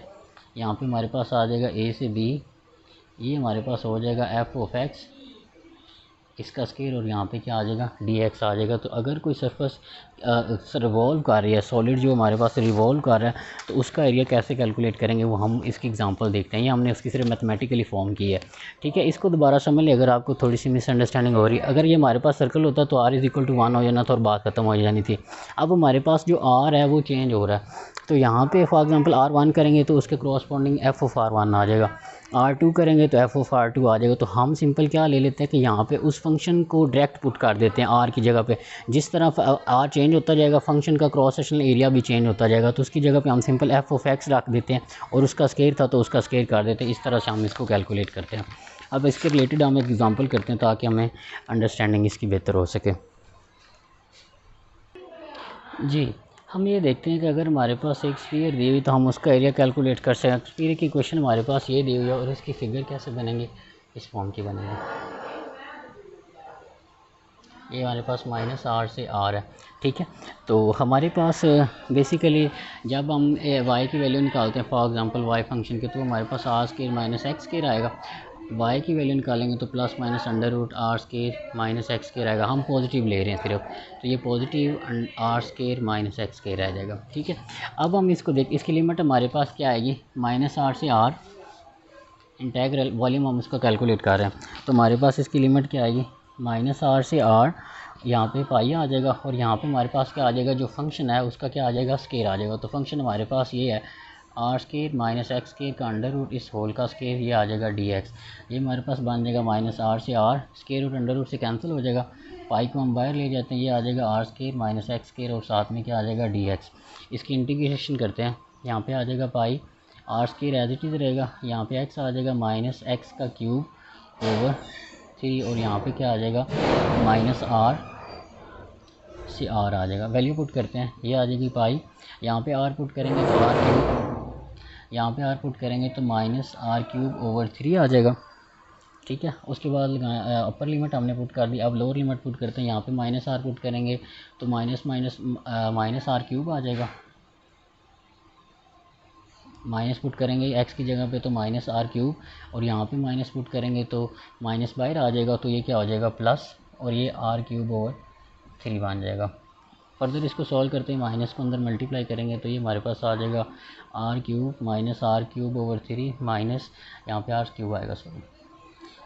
यहाँ पे हमारे पास आ जाएगा ए से बी, ये हमारे पास हो जाएगा एफ ऑफ एक्स इसका स्केयर, और यहाँ पे क्या आ जाएगा, डी एक्स आ जाएगा। तो अगर कोई सरफेस रिवॉल्व कर रही है, सॉलिड जो हमारे पास रिवॉल्व कर रहा है, तो उसका एरिया कैसे कैलकुलेट करेंगे वो हम इसकी एग्जांपल देखते हैं। ये हमने उसकी सिर्फ मैथमेटिकली फॉर्म की है, ठीक है। इसको दोबारा समझ लें अगर आपको थोड़ी सी मिसअंडरस्टैंडिंग हो रही है। अगर ये हमारे पास सर्कल होता तो r इज़ इक्वल टू 1 हो जाना था और बात खत्म हो जानी थी। अब हमारे पास जो r है वो चेंज हो रहा है, तो यहाँ पे फॉर एग्जांपल R1 करेंगे तो उसके क्रॉसपोंडिंग एफ ऑफ R1 आ जाएगा, R2 करेंगे तो एफ ऑफ R2 आ जाएगा। तो हम सिंपल क्या ले लेते हैं कि यहाँ पे उस फंक्शन को डायरेक्ट पुट कर देते हैं R की जगह पे। जिस तरह R चेंज होता जाएगा फंक्शन का क्रॉस सेक्शनल एरिया भी चेंज होता जाएगा। तो उसकी जगह पे हम सिंपल एफ ऑफ एक्स रख देते हैं, और उसका स्केयर था तो उसका स्केयर कर देते हैं। इस तरह से हम इसको कैलकुलेट करते हैं। अब इसके रिलेटेड हम एक एग्जाम्पल करते हैं ताकि हमें अंडरस्टैंडिंग इसकी बेहतर हो सके। जी, हम ये देखते हैं कि अगर हमारे पास एक स्फीयर दी हुई तो हम उसका एरिया कैलकुलेट कर सकते हैं। स्फीयर की क्वेश्चन हमारे पास ये दी हुई है और इसकी फिगर कैसे बनेंगे, इस फॉर्म की बनेंगे। ये हमारे पास -r से r है, ठीक है। तो हमारे पास बेसिकली जब हम y की वैल्यू निकालते हैं, फॉर एग्जांपल y फंक्शन के, तो हमारे पास r square minus x square आएगा। y की वैल्यू निकालेंगे तो plus minus under root r square minus x square आएगा। हम पॉजिटिव ले रहे हैं सिर्फ, तो ये positive r square minus x square आ जाएगा, ठीक है। अब हम इसको इसकी लिमिट हमारे पास क्या आएगी, -r से r इंटेग्रल वॉल्यूम हम इसका कैलकुलेट कर रहे हैं। तो हमारे पास इसकी लिमिट क्या आएगी, -r से r, यहाँ पे पाई आ जाएगा, और यहाँ पे हमारे पास क्या आ जाएगा, जो फंक्शन है उसका क्या आ जाएगा, स्केयर आ जाएगा। तो फंक्शन हमारे पास ये है r square minus x square का अंडर रूट इस होल का स्केयर, ये आ जाएगा dx। ये हमारे पास बन जाएगा -r से r, square root under root से कैंसिल हो जाएगा, पाई को हम बाहर ले जाते हैं, ये आ जाएगा r square minus x square, और साथ में क्या आ जाएगा dx। इसकी इंटीग्रेशन करते हैं, यहाँ पे आ जाएगा pi, r square as it is रहेगा, यहाँ पे x आ जाएगा -x का क्यूब ओवर 3 और यहाँ पे क्या आ जाएगा माइनस आर से आर आ जाएगा। वैल्यू पुट करते हैं, ये आ जाएगी पाई, यहाँ पे आर पुट करेंगे तो आर क्यूब, यहाँ पे आर पुट करेंगे तो माइनस आर क्यूब ओवर 3 आ जाएगा। ठीक है, उसके बाद अपर लिमिट हमने पुट कर दी, अब लोअर लिमिट पुट करते हैं। यहाँ पे माइनस आर पुट करेंगे तो माइनस आर क्यूब आ जाएगा। माइनस पुट करेंगे एक्स की जगह पे तो माइनस आर क्यूब, और यहाँ पे माइनस पुट करेंगे तो माइनस बाहर आ जाएगा, तो ये क्या हो जाएगा प्लस, और ये आर क्यूब ओवर 3 बन जाएगा। फर्दर इसको सॉल्व करते हैं, माइनस को अंदर मल्टीप्लाई करेंगे तो ये हमारे पास आ जाएगा r cube minus r cube over 3 minus, यहाँ पे आर क्यूब आएगा सॉरी,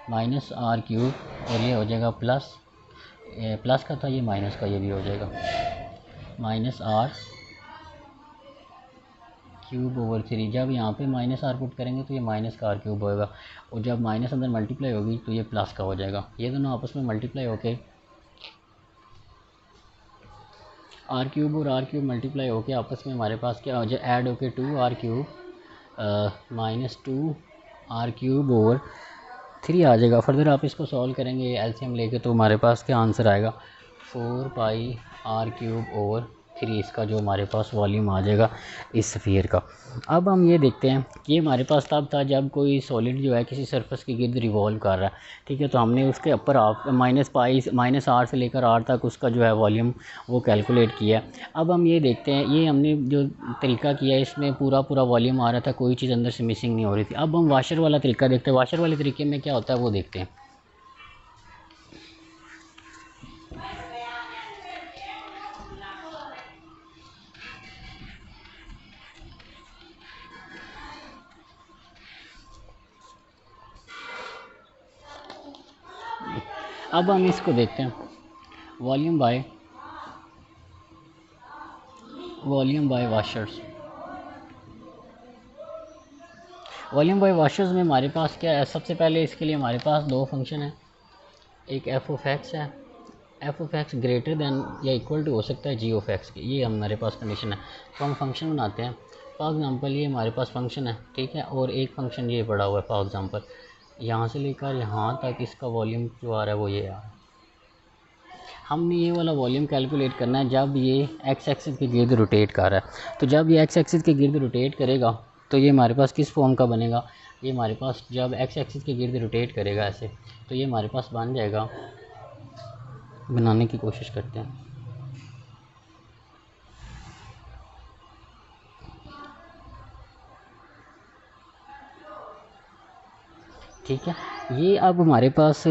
माइनस आर क्यूब, और ये हो जाएगा प्लस, प्लस का था ये माइनस का, ये भी हो जाएगा माइनस आर क्यूब ओवर 3। जब यहाँ पे माइनस आर पुट करेंगे तो ये माइनस का आर क्यूब होएगा, और जब माइनस अंदर मल्टीप्लाई होगी तो ये प्लस का हो जाएगा। ये दोनों आपस में मल्टीप्लाई होके आर क्यूब और आर क्यूब मल्टीप्लाई होके आपस में हमारे पास क्या हो जाए, ऐड होके 2 r cube minus 2 r cube over 3 आ जाएगा। फर्दर आप इसको सॉल्व करेंगे एलसीएम लेके तो हमारे पास क्या आंसर आएगा 4 पाई आर क्यूब ओवर 3, इसका जो हमारे पास वॉल्यूम आ जाएगा इस स्फीयर का। अब हम ये देखते हैं कि ये हमारे पास तब था जब कोई सॉलिड जो है किसी सरफेस के गिर्द रिवॉल्व कर रहा है। ठीक है, तो हमने उसके अपर हाफ माइनस आर से लेकर आर तक उसका जो है वॉल्यूम वो कैलकुलेट किया। अब हम ये देखते हैं, ये हमने जो तरीका किया इसमें पूरा वॉल्यूम आ रहा था, कोई चीज़ अंदर से मिसिंग नहीं हो रही थी। अब हम वाशर वाला तरीका देखते हैं, वाशर वाले तरीके में क्या होता है वो देखते हैं। अब हम इसको देखते हैं, volume by washers. Volume by washers में हमारे पास क्या है, सबसे पहले इसके लिए हमारे पास दो फंक्शन है, एक एफ ऑफ एक्स है, f of x greater than या इक्वल टू हो सकता है जी ऑफ एक्स की, ये हमारे पास कंडीशन है। तो हम फंक्शन बनाते हैं, फॉर एग्ज़ाम्पल ये हमारे पास फंक्शन है, ठीक है, और एक फंक्शन ये पड़ा हुआ है, फॉर एग्ज़ाम्पल यहाँ से लेकर यहाँ तक इसका वॉल्यूम जो आ रहा है वो ये आ रहा है। हमने ये वाला वॉल्यूम कैलकुलेट करना है जब ये एक्स एक्सिस के गिर्द रोटेट कर रहा है। तो जब ये एक्स एक्सिस के गिर्द रोटेट करेगा तो ये हमारे पास किस फॉर्म का बनेगा, ये हमारे पास जब एक्स एक्सिस के गिर्द रोटेट करेगा ऐसे, तो ये हमारे पास बन जाएगा, बनाने की कोशिश करते हैं। ठीक है, ये अब हमारे पास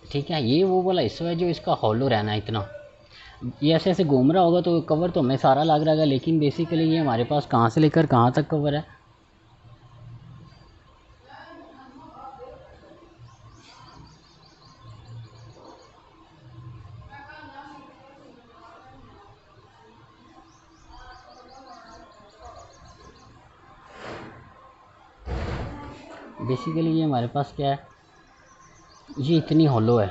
ठीक है, ये वो वाला हिस्सा है जो इसका हॉलो रहना है इतना, ये ऐसे ऐसे घूम रहा होगा तो कवर तो हमें सारा लग रहा है, लेकिन बेसिकली ये हमारे पास कहाँ से लेकर कहाँ तक कवर है। बेसिकली ये हमारे पास क्या है, ये इतनी हॉलो है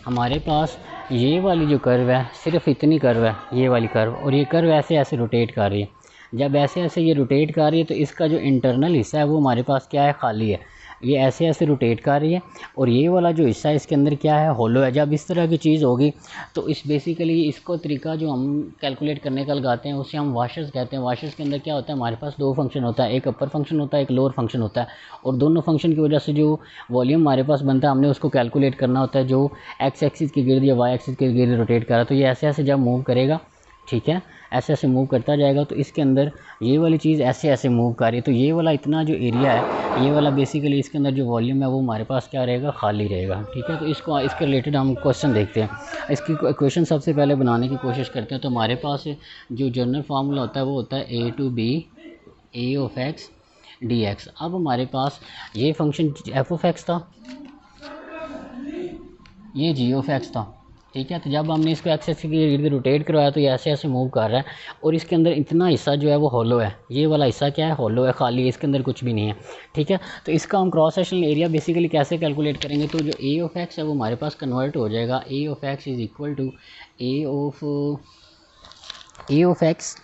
हमारे पास, ये वाली जो कर्व है सिर्फ इतनी कर्व है, ये वाली कर्व, और ये कर्व ऐसे ऐसे रोटेट कर रही है। जब ऐसे ऐसे ये रोटेट कर रही है तो इसका जो इंटरनल हिस्सा है वो हमारे पास क्या है, खाली है, ये ऐसे ऐसे रोटेट कर रही है, और ये वाला जो हिस्सा है इसके अंदर क्या है, हॉलो है। जब इस तरह की चीज़ होगी तो इस बेसिकली इसको तरीका जो हम कैलकुलेट करने का लगाते हैं उसे हम वाशर्स कहते हैं। वाशर्स के अंदर क्या होता है, हमारे पास दो फंक्शन होता है, एक अपर फंक्शन होता है, एक लोअर फंक्शन होता है, और दोनों फंक्शन की वजह से जो वॉल्यूम हमारे पास बनता है हमने उसको कैलकुलेट करना होता है, जो एक्स एक्सिस के गिर्द या वाई एक्सिस के गिर्द रोटेट कर रहा है। तो ये ऐसे ऐसे जब मूव करेगा, ठीक है, ऐसे ऐसे मूव करता जाएगा तो इसके अंदर ये वाली चीज़ ऐसे ऐसे मूव कर रही है, तो ये वाला इतना जो एरिया है, ये वाला बेसिकली इसके अंदर जो वॉल्यूम है वो हमारे पास क्या रहेगा, खाली रहेगा। ठीक है, तो इसके रिलेटेड हम क्वेश्चन देखते हैं। इसकी क्वेश्चन सबसे पहले बनाने की कोशिश करते हैं। तो हमारे पास जो जनरल फार्मूला होता है वो होता है a to b a of x d x. अब हमारे पास ये फंक्शन एफ ऑफ एक्स था, ये जी ऑफ एक्स था, ठीक है। तो जब हमने इसको एक्स एक्सिस के इर्द रोटेट करवाया तो ये ऐसे ऐसे मूव कर रहा है, और इसके अंदर इतना हिस्सा जो है वो हॉलो है, ये वाला हिस्सा क्या है, हॉलो है, खाली है, इसके अंदर कुछ भी नहीं है। ठीक है, तो इसका हम क्रॉस सेक्शनल एरिया बेसिकली कैसे कैलकुलेट करेंगे, तो जो ए ऑफ एक्स है वो हमारे पास कन्वर्ट हो जाएगा, a of x is equal to a of x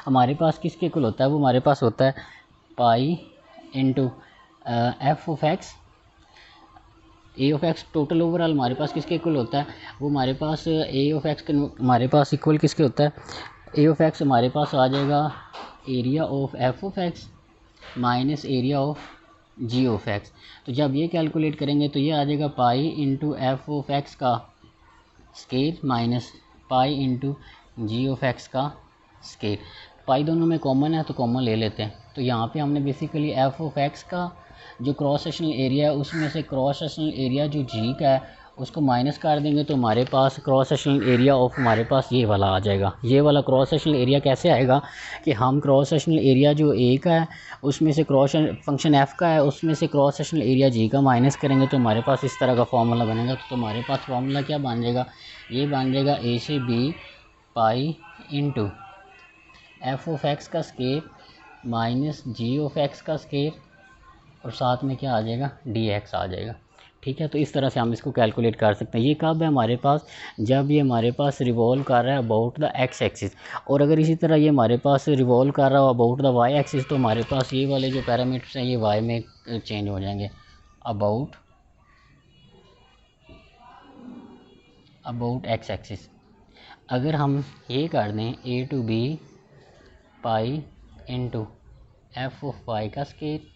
हमारे पास किसके इक्वल होता है, वो हमारे पास होता है pi into f of x, a of x total overall हमारे पास किसके इक्वल होता है, वो हमारे पास ए ऑफ एक्स हमारे पास इक्वल किसके होता है, ए ऑफ एक्स हमारे पास आ जाएगा area of f of x minus area of g of x. तो जब ये कैलकुलेट करेंगे तो ये आ जाएगा pi into f of x का square minus pi into g of x का स्केयर। पाई दोनों में कॉमन है तो कॉमन ले लेते हैं। तो यहाँ पे हमने बेसिकली एफ ऑफ एक्स का जो क्रॉस सेक्शनल एरिया है उसमें से क्रॉस सेक्शनल एरिया जो जी का है उसको माइनस कर देंगे तो हमारे पास क्रॉस सेक्शनल एरिया ऑफ हमारे पास ये वाला आ जाएगा। ये वाला क्रॉस सेक्शनल एरिया कैसे आएगा कि हम क्रॉस सेक्शनल एरिया जो ए का है उसमें से क्रॉस फंक्शन एफ़ का है उसमें से क्रॉस सेक्शनल एरिया जी का माइनस करेंगे तो हमारे पास इस तरह का फार्मूला बनेगा। तो हमारे पास फार्मूला क्या बन जाएगा, ये बन जाएगा ए से b pi into f of x का square minus g of x का स्केयर और साथ में क्या आ जाएगा डी एक्स आ जाएगा। ठीक है, तो इस तरह से हम इसको कैलकुलेट कर सकते हैं। ये कब है हमारे पास, जब ये हमारे पास रिवॉल्व कर रहा है अबाउट द एक्स एक्सिस, और अगर इसी तरह ये हमारे पास रिवॉल्व कर रहा हो अबाउट द वाई एक्सिस तो हमारे पास ये वाले जो पैरामीटर्स हैं ये वाई में चेंज हो जाएंगे। अबाउट एक्स एक्सिस अगर हम ये कर दें a to b pi into f of y का square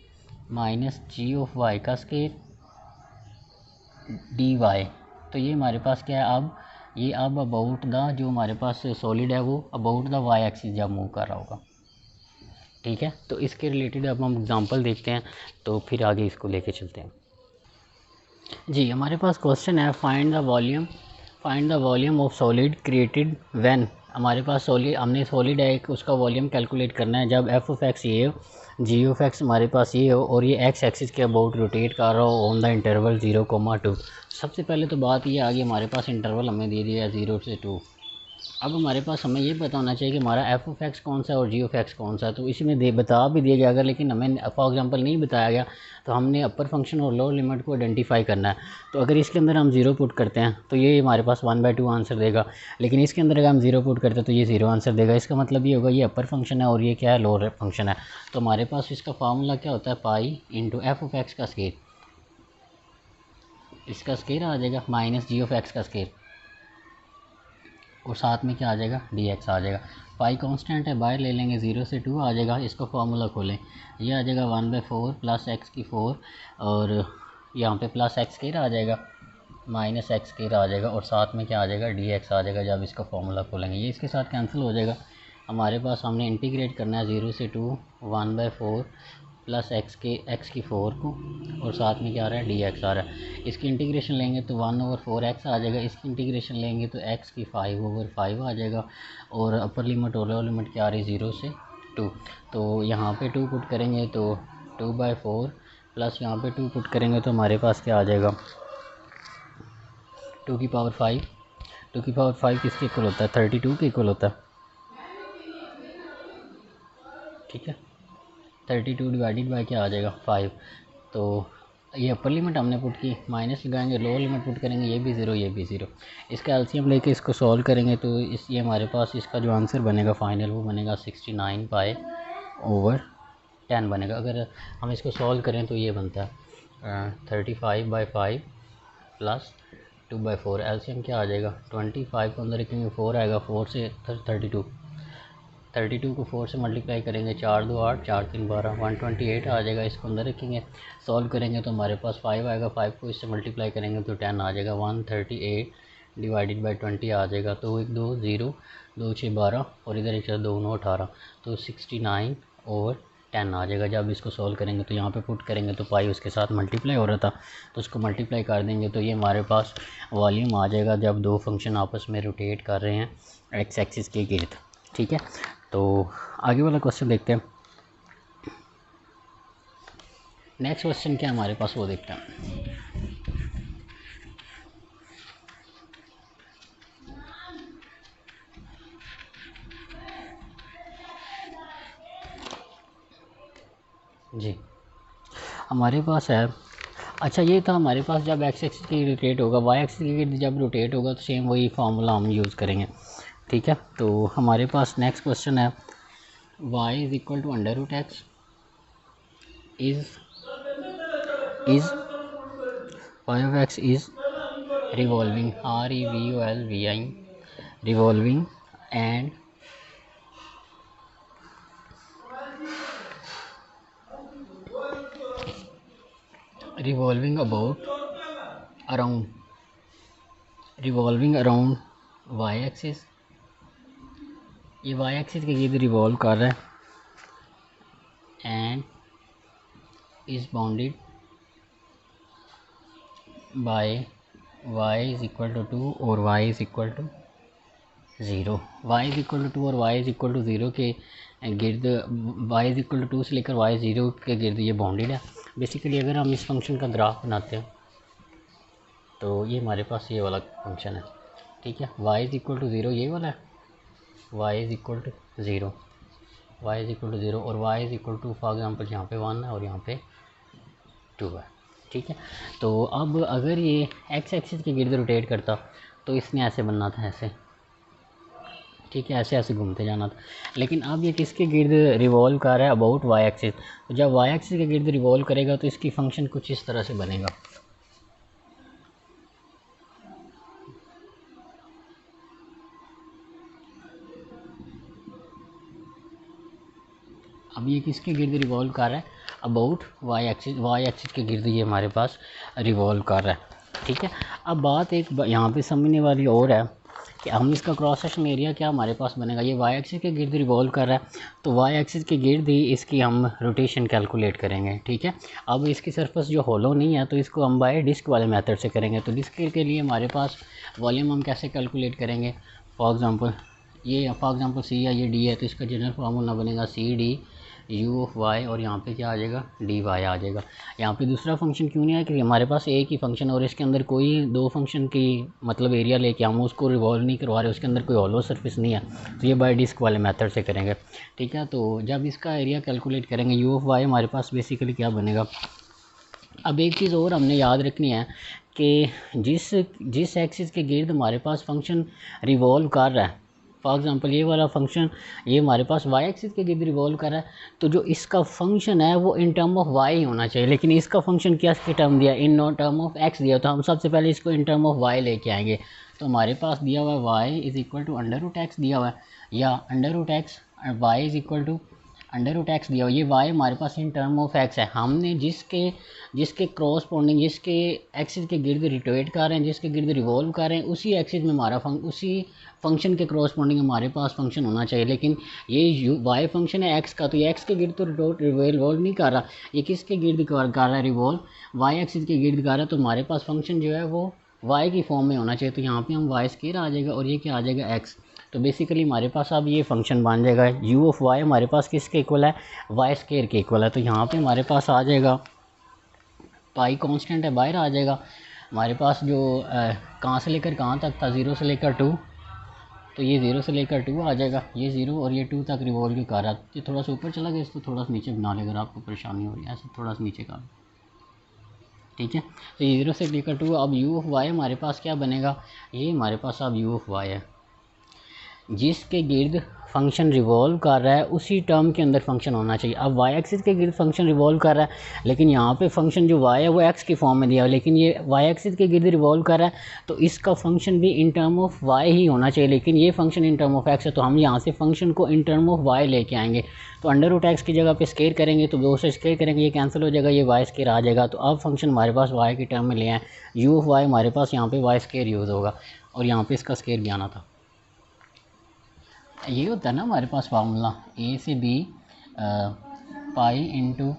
minus g of y का स्केयर डी वाई, तो ये हमारे पास क्या है अब, ये अब अबाउट द जो हमारे पास सॉलिड है वो अबाउट द वाई एक्सिस जब मूव कर रहा होगा। ठीक है, तो इसके रिलेटेड अब हम एग्जांपल देखते हैं तो फिर आगे इसको लेके चलते हैं। जी, हमारे पास क्वेश्चन है find the volume of solid created when, हमारे पास सॉलिड हमने सॉलिड है एक उसका वॉल्यूम कैलकुलेट करना है जब एफ ऑफ एक्स ये हो जी ऑफ एक्स हमारे पास ये हो और ये एक्स एक्सिस के अबाउट रोटेट कर रहा हो ऑन द इंटरवल 0,2। सबसे पहले तो बात ये आ गई हमारे पास इंटरवल हमें दे दिया है 0 से 2। अब हमारे पास हमें ये पता होना चाहिए कि हमारा एफ ऑफ एक्स कौन सा है और जी ऑफ एक्स कौन सा है। तो इसमें बता भी दिया गया अगर, लेकिन हमें फॉर एग्जांपल नहीं बताया गया तो हमने अपर फंक्शन और लोअर लिमिट को आइडेंटिफाई करना है। तो अगर इसके अंदर हम 0 पुट करते हैं तो ये हमारे पास 1/2 आंसर देगा, लेकिन इसके अंदर अगर हम 0 पुट करते हैं तो ये 0 आंसर देगा। इसका मतलब ये होगा ये अपर फंक्शन है और ये क्या है लोअर फंक्शन है। तो हमारे पास इसका फार्मूला क्या होता है pi into f of x का स्केयर, इसका स्केयर आ जाएगा माइनस जी ऑफ एक्स का स्केयर और साथ में क्या आ जाएगा डी एक्स आ जाएगा। पाई कांस्टेंट है बाहर ले लेंगे 0 से 2 आ जाएगा। इसको फार्मूला खोलें, ये आ जाएगा 1/4 प्लस एक्स की 4 और यहाँ पे प्लस एक्स स्क्वायर आ जाएगा माइनस एक्स स्क्वायर आ जाएगा और साथ में क्या आ जाएगा डी एक्स आ जाएगा। जब इसका फार्मूला खोलेंगे ये इसके साथ कैंसिल हो जाएगा। हमारे पास हमने इंटीग्रेट करना है 0 से 2 1/4 प्लस एक्स की 4 को और साथ में क्या आ रहा है डी एक्स आ रहा है। इसकी इंटीग्रेशन लेंगे तो 1/4 एक्स आ जाएगा, इसकी इंटीग्रेशन लेंगे तो एक्स की 5/5 आ जाएगा और अपर लिमिट और लोअर लिमिट क्या आ रही है 0 से 2। तो यहाँ पे 2 पुट करेंगे तो 2/4 प्लस यहाँ पे 2 पुट करेंगे तो हमारे पास क्या आ जाएगा 2 की पावर 5। 2 की पावर 5 किसके इक्वल होता है 32 के इक्वल होता है। ठीक है, 32 डिवाइडेड बाय क्या आ जाएगा 5। तो ये अपर लिमिट हमने पुट की, माइनस लगाएंगे लोअर लिमिट पुट करेंगे, ये भी 0 ये भी 0। इसका एलसीएम लेके इसको सॉल्व करेंगे तो ये हमारे पास इसका जो आंसर बनेगा फाइनल वो बनेगा 69/10 बनेगा। अगर हम इसको सॉल्व करें तो ये बनता है 35/5 प्लस 2/4। एलसीएम क्या आ जाएगा 25 को अंदर रखेंगे 4 आएगा, 4 से 32 को 4 से मल्टीप्लाई करेंगे 4 2 8 4 3 12 128 आ जाएगा। इसको अंदर रखेंगे सॉल्व करेंगे तो हमारे पास 5 आएगा, 5 को इससे मल्टीप्लाई करेंगे तो 10 आ जाएगा। 138 डिवाइडेड बाय 20 आ जाएगा। तो 1 2 0 2 6 12 और इधर एक 2 9 18 तो 69/10 आ जाएगा। जब इसको सॉल्व करेंगे तो यहाँ पे पुट करेंगे तो पाई उसके साथ मल्टीप्लाई हो रहा था तो उसको मल्टीप्लाई कर देंगे तो ये हमारे पास वॉल्यूम आ जाएगा जब दो फंक्शन आपस में रोटेट कर रहे हैं एक्स एक्सिस के गिर्द। ठीक है, तो आगे वाला क्वेश्चन देखते हैं। नेक्स्ट क्वेश्चन क्या हमारे पास वो देखते हैं। जी हमारे पास है, अच्छा ये था हमारे पास जब एक्स एक्सिस की रोटेट होगा वाई एक्सिस की जब रोटेट होगा तो सेम वही फार्मूला हम यूज़ करेंगे। ठीक है, तो हमारे पास नेक्स्ट क्वेश्चन है y is equal to under root x is y of x is revolving, revolving, revolving and revolving around y axis, ये y axis के गिर्द रिवॉल्व कर रहा है and is bounded by y is equal to 2 और y is equal to 0। y is equal to 2 और y is equal to 0 के गिर्द, y इज इक्वल टू 2 से लेकर y 0 के गिर्द ये बाउंडेड है। बेसिकली अगर हम इस फंक्शन का ग्राफ बनाते हैं तो ये हमारे पास ये वाला फंक्शन है, ठीक है। y इज इक्वल टू 0 ये वाला है, y is equal to 0, y is equal to 0 और y is equal to for example यहाँ पे 1 है और यहाँ पे 2 है, ठीक है। तो अब अगर ये x एक्सिस के गिर्द रोटेट करता तो इसने ऐसे बनना था, ऐसे, ठीक है, ऐसे ऐसे घूमते जाना था। लेकिन अब ये किसके गिर्द रिवॉल्व कर रहा है, अबाउट y एक्सिस। तो जब y एक्सिस के गिर्द रिवॉल्व करेगा तो इसकी फंक्शन कुछ इस तरह से बनेगा। अब ये किसके गिर्द रिवॉल्व कर रहा है, अबाउट y एक्सिस के गिर्द ये हमारे पास रिवॉल्व कर रहा है, ठीक है। अब बात एक यहाँ पे समझने वाली और है कि हम इसका क्रॉस सेक्शन एरिया क्या हमारे पास बनेगा। ये y एक्सिस के गिर्द रिवॉल्व कर रहा है तो y एक्सिस के गिर्द ही इसकी हम रोटेशन कैलकुलेट करेंगे, ठीक है। अब इसकी सरफेस जो होलो नहीं है तो इसको हम बाय डिस्क वाले मेथड से करेंगे। तो डिस्क के लिए हमारे पास वॉल्यूम हम कैसे कैलकुलेट करेंगे, फॉर एग्ज़ाम्पल सी या ये डी है तो इसका जनरल फार्मूला बनेगा c d u of y और यहाँ पे क्या आ जाएगा, डी वाई आ जाएगा। यहाँ पे दूसरा फंक्शन क्यों नहीं है कि हमारे पास एक ही फंक्शन और इसके अंदर कोई दो फंक्शन की मतलब एरिया लेके हम उसको रिवॉल्व नहीं करवा रहे, उसके अंदर कोई हॉलो सरफेस नहीं है, तो ये बाय डिस्क वाले मेथड से करेंगे, ठीक है। तो जब इसका एरिया कैलकुलेट करेंगे यू ऑफ वाई हमारे पास बेसिकली क्या बनेगा। अब एक चीज़ और हमने याद रखनी है कि जिस एक्सिस के गिर्द हमारे पास फंक्शन रिवॉल्व कर रहा है, फॉर एग्ज़ाम्पल ये वाला फंक्शन ये हमारे पास y एक्सिस के गिर्द रिवॉल्व कर रहा है, तो जो इसका फंक्शन है वो इन टर्म ऑफ y ही होना चाहिए। लेकिन इसका फंक्शन क्या के टर्म दिया, इन टर्म ऑफ x दिया, तो हम सबसे पहले इसको इन टर्म ऑफ y लेके आएंगे। तो हमारे पास दिया हुआ है y is equal to under root x दिया हुआ है, या under root x y is equal to under root x दिया हुआ, ये y हमारे पास इन टर्म ऑफ x है। हमने जिसके क्रॉसपोंडिंग जिसके एक्सिस के गिर्द रोटेट कर रहे हैं, जिसके गिर्द रिवॉल्व कर रहे हैं, उसी एक्सिस में हमारा उसी फंक्शन के क्रॉसपोंडिंग हमारे पास फंक्शन होना चाहिए। लेकिन ये y फंक्शन है x का, तो ये x के गिर्द तो रिवॉल्व नहीं कर रहा, ये किसके गिर्द कर रहा है, रिवॉल्व y एक्सिस के गिर्द कर रहा है। तो हमारे पास फंक्शन जो है वो y की फॉर्म में होना चाहिए। तो यहाँ पे हम y स्क्वायर आ जाएगा और ये क्या आ जाएगा x। तो बेसिकली हमारे पास अब ये फंक्शन बन जाएगा u ऑफ y हमारे पास किसके इक्वल है, y स्क्वायर के इक्वल है। तो यहाँ पे हमारे पास आ जाएगा पाई कांस्टेंट है, बाहर आ जाएगा हमारे पास जो कहाँ से लेकर कहाँ तक था, 0 से लेकर 2, तो ये 0 से लेकर 2 आ जाएगा, ये 0 और ये 2 तक रिवॉल्व कर रहा है। ये थोड़ा सा ऊपर चला गया, इसको थोड़ा सा नीचे बना लेगा, आपको परेशानी हो रही है ऐसे थोड़ा सा नीचे का, ठीक है। तो ये 0 से लेकर 2, अब u ऑफ y हमारे पास क्या बनेगा, ये हमारे पास अब u ऑफ y है, जिसके गिर्द फंक्शन रिवॉल्व कर रहा है उसी टर्म के अंदर फंक्शन होना चाहिए। अब y एक्सिस के गिर्द फंक्शन रिवॉल्व कर रहा है, लेकिन यहाँ पे फंक्शन जो y है वो x की फॉर्म में दिया है, लेकिन ये y एक्सिस के गिर्द रिवॉल्व कर रहा है तो इसका फंक्शन भी इन टर्म ऑफ y ही होना चाहिए। लेकिन ये function in term of x है, तो हम यहाँ से फंक्शन को इन टर्म ऑफ y लेके आएंगे। तो अंडर रूट एक्स की जगह पे स्क्वायर करेंगे तो 2 से स्क्वायर करेंगे, ये कैंसिल हो जाएगा, ये y स्क्वायर आ जाएगा। तो अब फंक्शन हमारे पास y की टर्म में ले आए, u ऑफ y हमारे पास यहाँ पे y स्क्वायर यूज़ होगा और यहाँ पे इसका स्क्वायर भी आना था। ये होता है ना हमारे पास फार्मूला a से b pi into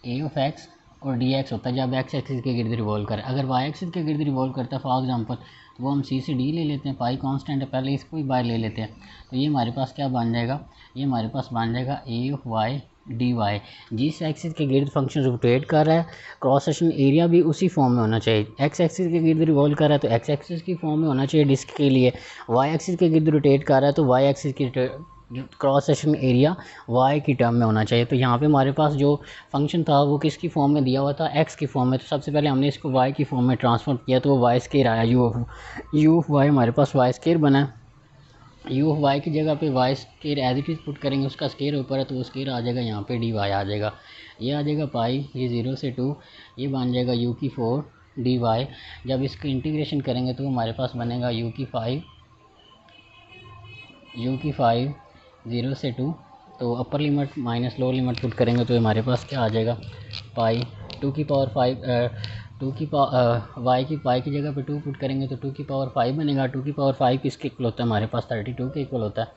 A of x और डी एक्स होता है जब x एक्सिस के गिर्द रिवॉल्व करे। अगर y एक्सिस के गिर्द रिवॉल्व करता है फॉर एग्जांपल, तो वो हम c से d ले लेते हैं, पाई कांस्टेंट है, पहले इसको ही बाहर ले लेते हैं। तो ये हमारे पास क्या बन जाएगा, ये हमारे पास बन जाएगा a of y d y. जिस एक्सिस के गिर्द फंक्शन रोटेट कर रहा है क्रॉस सेक्शन एरिया भी उसी फॉर्म में होना चाहिए। एक्स एक्सिस के गिर्द रिवॉल्व कर रहा है तो एक्स एक्सिस की फॉर्म में होना चाहिए डिस्क के लिए। वाई एक्सिस के गिर्द रोटेट कर रहा है तो वाई एक्सिस की क्रॉस सेक्शन एरिया y की टर्म में होना चाहिए। तो यहाँ पे हमारे पास जो फंक्शन था वो किसकी फॉर्म में दिया हुआ था, x की फॉर्म में। तो सबसे पहले हमने इसको y की फॉर्म में ट्रांसफर किया तो वो y स्क्वायर आया, u ऑफ y हमारे पास y स्क्वायर बना। यू ऑफ वाई की जगह पे y square as it is put करेंगे, उसका स्केयर ऊपर है तो वो स्केयर आ जाएगा यहाँ पे डी वाई आ जाएगा। ये आ जाएगा पाई, ये 0 से 2, ये बन जाएगा यू की 4 डी वाई। जब इसकी इंटीग्रेशन करेंगे तो हमारे पास बनेगा यू की 5 0 से 2, तो upper limit minus lower limit put करेंगे तो हमारे पास क्या आ जाएगा पाई 2 की पावर 5 2 की वाई की पाई की जगह पे 2 पुट करेंगे तो 2 की पावर 5 बनेगा। 2 की पावर 5 किसके इक्वल होता है हमारे पास 32 के इक्वल होता है,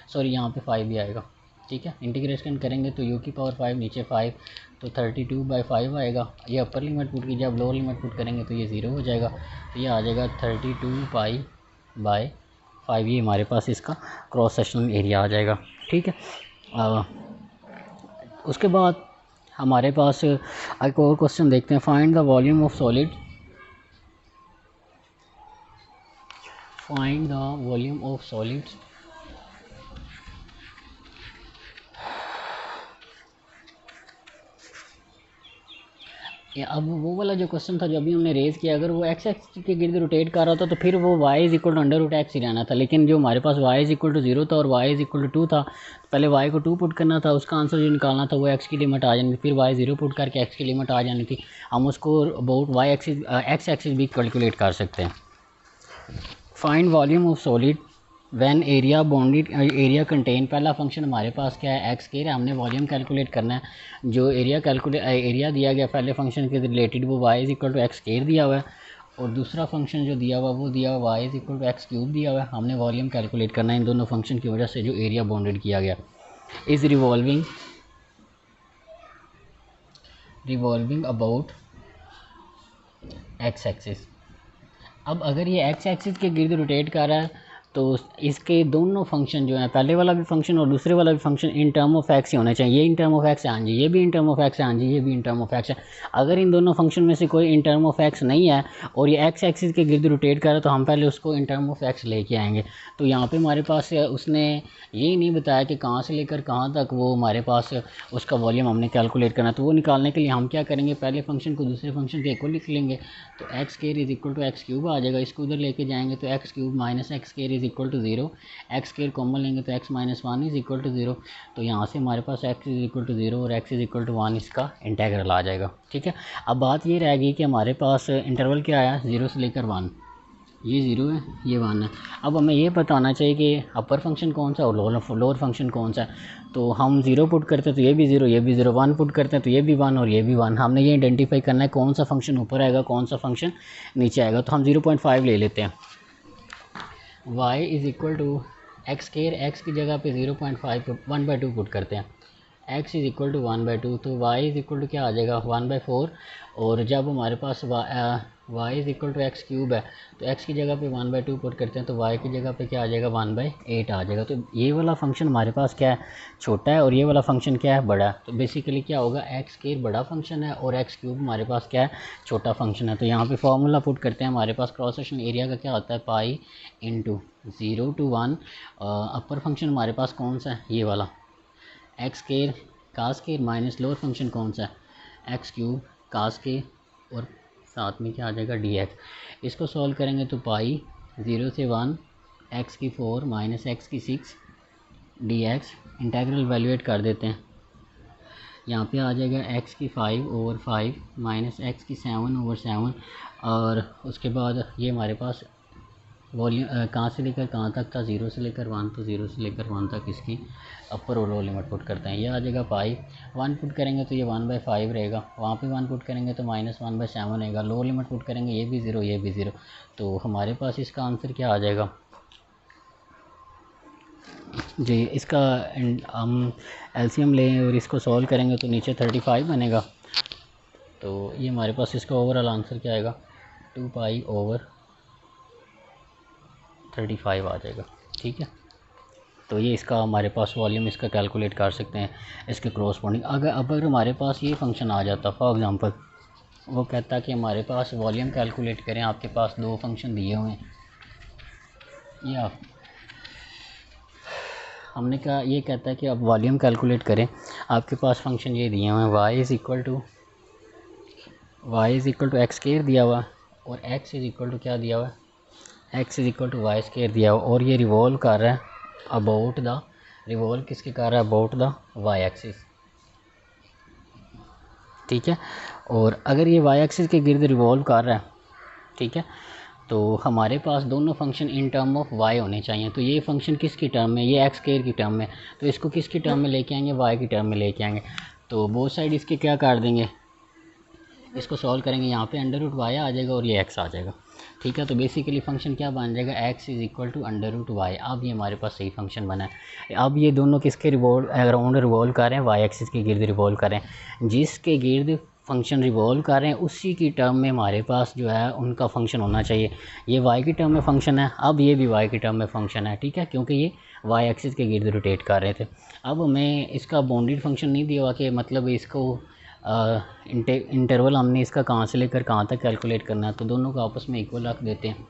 सॉरी यहाँ पे 5 भी आएगा, ठीक है। इंटीग्रेशन करेंगे तो u की पावर 5 नीचे 5 तो 32/5 आएगा। ये अपर लिमिट पुट कीजिए, अब लोअर लिमिट पुट करेंगे तो ये 0 हो जाएगा, तो ये आ जाएगा 32π/5। ये हमारे पास इसका क्रॉस सेक्शनल एरिया आ जाएगा, ठीक है। उसके बाद हमारे पास एक और क्वेश्चन देखते हैं, find the volume of solid, find the volume of solids. अब वो वाला जो क्वेश्चन था जो अभी हमने रेज़ किया, अगर वो एक्स एक्सिस के गिर्द रोटेट कर रहा था तो फिर वो y is equal to under root x ही रहना था, लेकिन जो हमारे पास वाई इज इक्वल टू 0 था और वाई इज इक्वल टू 2 था, पहले वाई को 2 पुट करना था, उसका आंसर जो निकालना था वो एक्स की लिमिट आ जानी थी, फिर वाई 0 पुट करके एक्स की लिमिट आ जानी थी। हम उसको about y axis x axis भी कैलकुलेट कर सकते हैं। Find volume of solid when area bounded area contain, पहला फंक्शन हमारे पास क्या है एक्स स्क्वायर है, हमने वॉल्यूम कैलकुलेट करना है। जो एरिया दिया गया पहले फंक्शन के रिलेटेड वो y is equal to x square दिया हुआ है, और दूसरा फंक्शन जो दिया हुआ वो दिया हुआ y is equal to x cube दिया हुआ है। हमने वॉल्यूम कैलकुलेट करना है इन दोनों फंक्शन की वजह से जो एरिया बाउंडेड किया गया। Is revolving about x axis. अब अगर ये एक्स एक्सिस के गिर्द रोटेट कर रहा है तो इसके दोनों फंक्शन जो हैं, पहले वाला भी फंक्शन और दूसरे वाला भी function in term of x ही होने चाहिए। ये इन टर्म ऑफ एक्स है, हाँ जी, ये भी इन टर्म ऑफ एक्स है, हाँ जी, ये भी इन टर्म ऑफ एक्स है। अगर इन दोनों फंक्शन में से कोई इन टर्म ऑफ एक्स नहीं है और ये एक्स एक्सिस के गिर्द रोटेट कर रहा है तो हम पहले उसको इन टर्म ऑफ एक्स लेके आएंगे। तो यहाँ पे हमारे पास उसने ये नहीं बताया कि कहाँ से लेकर कहाँ तक वो हमारे पास उसका वॉल्यूम हमने कैलकुलेट करना है। तो वो निकालने के लिए हम क्या करेंगे, पहले फंक्शन को दूसरे फंक्शन के इक्वल लिख लेंगे, तो x square is equal to x cube आ जाएगा। इसको उधर लेके जाएंगे तो x cube minus x square is equal to 0, x square common लेंगे तो x minus 1 is equal to 0। तो यहाँ से हमारे पास एक्स इज इक्वल टू 0 और एक्स इज इक्वल टू 1 इसका इंटेग्रल आ जाएगा, ठीक है। अब बात ये रह गई कि हमारे पास इंटरवल क्या आया 0 से लेकर 1, ये 0 है ये 1 है। अब हमें ये बताना चाहिए कि अपर फंक्शन कौन सा और लोअर फंक्शन कौन सा है। तो हम 0 पुट करते हैं तो ये भी 0, ये भी 0, 1 पुट करते हैं तो ये भी 1 और ये भी 1। हमने ये आइडेंटिफाई करना है कौन सा फंक्शन ऊपर आएगा कौन सा फंक्शन नीचे आएगा। तो हम 0.5 ले लेते हैं। y is equal to x square, x की जगह पे 0.5 1/2 पुट करते हैं, x इज़ इक्वल टू 1/2, तो y इज़ इक्वल टू क्या आ जाएगा 1/4। और जब हमारे पास y is equal to x cube है तो x की जगह पे 1/2 पुट करते हैं तो y की जगह पे क्या आ जाएगा 1/8 आ जाएगा। तो ये वाला फंक्शन हमारे पास क्या है छोटा है और ये वाला फंक्शन क्या है बड़ा है। तो बेसिकली क्या होगा एक्स स्क्वायर बड़ा फंक्शन है और एक्स क्यूब हमारे पास क्या है छोटा फंक्शन है। तो यहाँ पे फॉर्मूला पुट करते हैं, हमारे पास क्रॉस सेक्शन एरिया का क्या होता है pi into 0 to 1। Upper function हमारे पास कौन सा है ये वाला एक्स स्क्वायर कास स्क्वायर माइनस लोअर फंक्शन कौन सा है एक्स क्यूब कास के, और साथ में क्या आ जाएगा डी एक्स। इसको सॉल्व करेंगे तो पाई 0 से 1 एक्स की 4 माइनस एक्स की 6 डी एक्स। इंटेग्रल वैल्यूएट कर देते हैं, यहाँ पे आ जाएगा एक्स की 5/5 माइनस एक्स की 7/7। और उसके बाद ये हमारे पास वॉल्यूम कहाँ से लेकर कहाँ तक था 0 से लेकर 1, तो 0 से लेकर 1 तक इसकी अपर और लोअर लिमिट पुट करते हैं। ये आ जाएगा पाई 1 पुट करेंगे तो ये 1/5 रहेगा, वहाँ पे 1 पुट करेंगे तो -1/7 रहेगा, लोअर लिमिट पुट करेंगे ये भी 0 ये भी 0। तो हमारे पास इसका आंसर क्या आ जाएगा जी, इसका हम एलसीएम लें और इसको सॉल्व करेंगे तो नीचे 35 बनेगा। तो ये हमारे पास इसका ओवरऑल आंसर क्या आएगा 2π/35 आ जाएगा, ठीक है। तो ये इसका हमारे पास वॉल्यूम इसका कैलकुलेट कर सकते हैं इसके क्रॉसपोंडिंग। अगर हमारे पास ये फंक्शन आ जाता फॉर एग्जांपल वो कहता कि हमारे पास वॉल्यूम कैलकुलेट करें, आपके पास दो फंक्शन दिए हुए हैं, या हमने कहा ये कहता है कि आप वॉल्यूम कैलकुलेट करें, आपके पास फंक्शन ये दिए हुए हैं y is equal to x square दिया हुआ और x इज़ इक्वल टू क्या दिया हुआ है x is equal to y square दिया हुआ, और ये रिवॉल्व कर रहा है अबाउट द रिवॉल्व किसके कर रहा है, अबाउट द वाई एक्सिस, ठीक है। और अगर ये वाई एक्सिस के गिर्द रिवॉल्व कर रहा है, ठीक है, तो हमारे पास दोनों function in term of y होने चाहिए। तो ये फंक्शन किसकी टर्म में, ये एक्स स्क्वायर की टर्म में, तो इसको किसकी टर्म में लेके आएंगे, वाई की टर्म में लेके आएंगे। तो बोथ साइड इसके क्या कर देंगे, इसको सॉल्व करेंगे, यहाँ पे अंडर रूट वाई आ जाएगा और ये एक्स आ जाएगा, ठीक है। तो बेसिकली फंक्शन क्या बन जाएगा, x is equal to under root y. अब ये हमारे पास सही फंक्शन बना है। अब ये दोनों किसके अराउंड रिवॉल्व कर रहे हैं, वाई एक्सिस के गिर्द रिवॉल्व कर रहे हैं। जिसके गिर्द फंक्शन रिवॉल्व कर रहे हैं उसी की टर्म में हमारे पास जो है उनका फंक्शन होना चाहिए। ये वाई की टर्म में फंक्शन है, अब ये भी वाई की टर्म में फंक्शन है, ठीक है, क्योंकि ये वाई एक्सिस के गिर्द रोटेट कर रहे थे। अब हमें इसका बाउंडेड फंक्शन नहीं दिया हुआ कि मतलब इसको इंटरवल हमने इसका कहाँ से लेकर कहाँ तक कैलकुलेट करना है, तो दोनों को आपस में इक्वल रख देते हैं।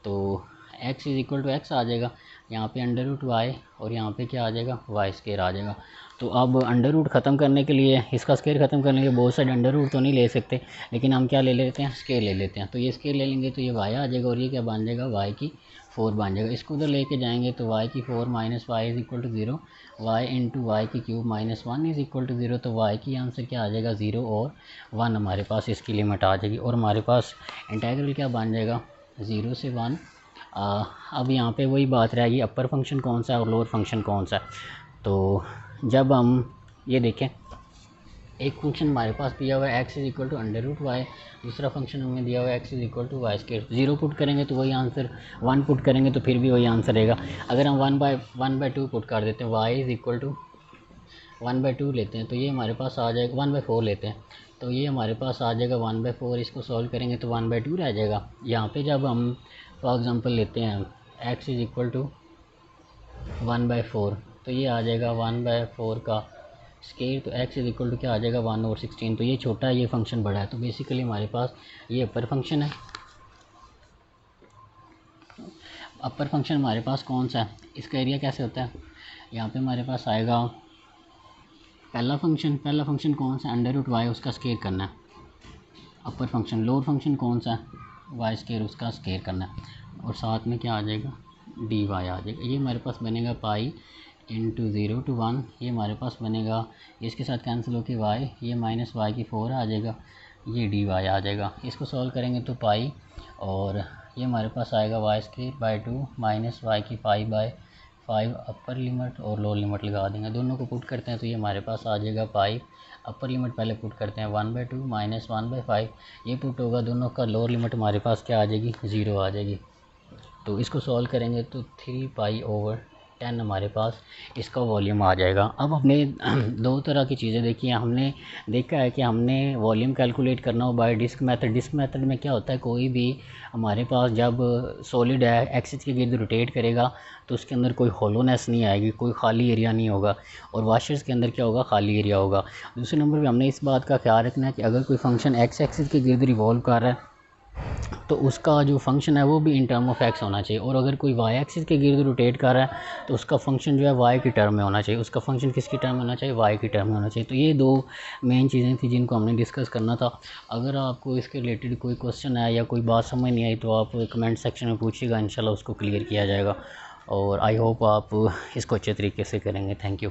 तो x is equal to x आ जाएगा, यहाँ पे अंडर रूट वाई और यहाँ पे क्या आ जाएगा, वाई स्क्वायर आ जाएगा। तो अब अंडर रूट ख़त्म करने के लिए, इसका स्क्वायर ख़त्म करने के लिए बहुत सारे अंडर रूट तो नहीं ले सकते, लेकिन हम क्या ले लेते हैं, स्क्वायर ले लेते हैं। तो ये स्क्वायर ले लेंगे तो ये वाई आ जाएगा और ये क्या बन जाएगा, वाई की 4 बन जाएगा। इसको उधर लेके जाएंगे तो वाई की 4 minus y is equal to 0, y into y की cube minus 1 is equal to 0। तो वाई की आंसर क्या आ जाएगा, 0 और 1 हमारे पास इसकी लिमिट आ जाएगी और हमारे पास इंटीग्रल क्या बन जाएगा, 0 से 1। अब यहाँ पे वही बात रहेगी, अपर फंक्शन कौन सा है और लोअर फंक्शन कौन सा है। तो जब हम ये देखें, एक फंक्शन हमारे पास दिया हुआ है x is equal to under root y, दूसरा फंक्शन हमें दिया हुआ है x is equal to y square. 0 put करेंगे तो वही आंसर, 1 पुट करेंगे तो फिर भी वही आंसर रहेगा। अगर हम 1/2 पुट कर देते हैं, वाई इज़ इक्वल टू 1/2 लेते हैं तो ये हमारे पास आ जाएगा, 1/4 लेते हैं तो ये हमारे पास आ जाएगा 1/4। इसको सॉल्व करेंगे तो 1/2 रह जाएगा। यहाँ पे जब हम फॉर एग्ज़ाम्पल लेते हैं x इज़ इक्वल टू 1/4 तो ये आ जाएगा 1/4 का स्क्वायर, तो x इज़ इक्वल टू क्या आ जाएगा, 1/16। तो ये छोटा है, ये फंक्शन बड़ा है। तो बेसिकली हमारे पास ये अपर फंक्शन है। अपर फंक्शन हमारे पास कौन सा है, इसका एरिया कैसे होता है, यहाँ पे हमारे पास आएगा पहला फंक्शन कौन सा, अंडर रूट वाई, उसका स्क्वायर करना है अपर फंक्शन। लोअर फंक्शन कौन सा है, वाई स्क्वायर, उसका स्क्वायर करना है और साथ में क्या आ जाएगा, डी वाई आ जाएगा। ये हमारे पास बनेगा पाई इंटू 0 to 1, ये हमारे पास बनेगा, इसके साथ कैंसिल होकर वाई, ये माइनस वाई की 4 आ जाएगा, ये डी वाई आ जाएगा। इसको सॉल्व करेंगे तो पाई और ये हमारे पास आएगा y square by 2 minus y की 5/5 अपर लिमिट और लोअर लिमिट लगा देंगे। दोनों को पुट करते हैं तो ये हमारे पास आ जाएगा पाई, अपर लिमिट पहले पुट करते हैं 1/2 माइनस 1/5, ये पुट होगा, दोनों का लोअर लिमिट हमारे पास क्या आ जाएगी, 0 आ जाएगी। तो इसको सॉल्व करेंगे तो 3π/10 हमारे पास इसका वॉल्यूम आ जाएगा। अब हमने दो तरह की चीज़ें देखी हैं। हमने देखा है कि हमने वॉल्यूम कैलकुलेट करना हो by disc method. Disc method में क्या होता है, कोई भी हमारे पास जब सॉलिड है एक्सिस के गिर्द रोटेट करेगा तो उसके अंदर कोई होलोनेस नहीं आएगी, कोई खाली एरिया नहीं होगा, और वाशर्स के अंदर क्या होगा, खाली एरिया होगा। दूसरे नंबर पे हमने इस बात का ख्याल रखना है कि अगर कोई फंक्शन एक्स एक्सिस के गिर्द रिवॉल्व कर रहा है तो उसका जो फंक्शन है वो भी इन टर्म ऑफ एक्स होना चाहिए, और अगर कोई वाई एक्सिस के गिर्द रोटेट कर रहा है तो उसका फंक्शन जो है वाई की टर्म में होना चाहिए, उसका फंक्शन किसकी टर्म में होना चाहिए, वाई की टर्म में होना चाहिए। तो ये दो मेन चीज़ें थी जिनको हमने डिस्कस करना था। अगर आपको इसके रिलेटेड कोई क्वेश्चन है या कोई बात समझ नहीं आई तो आप कमेंट सेक्शन में पूछिएगा, इंशाल्लाह उसको क्लियर किया जाएगा। और आई होप आप इसको अच्छे तरीके से करेंगे। Thank you.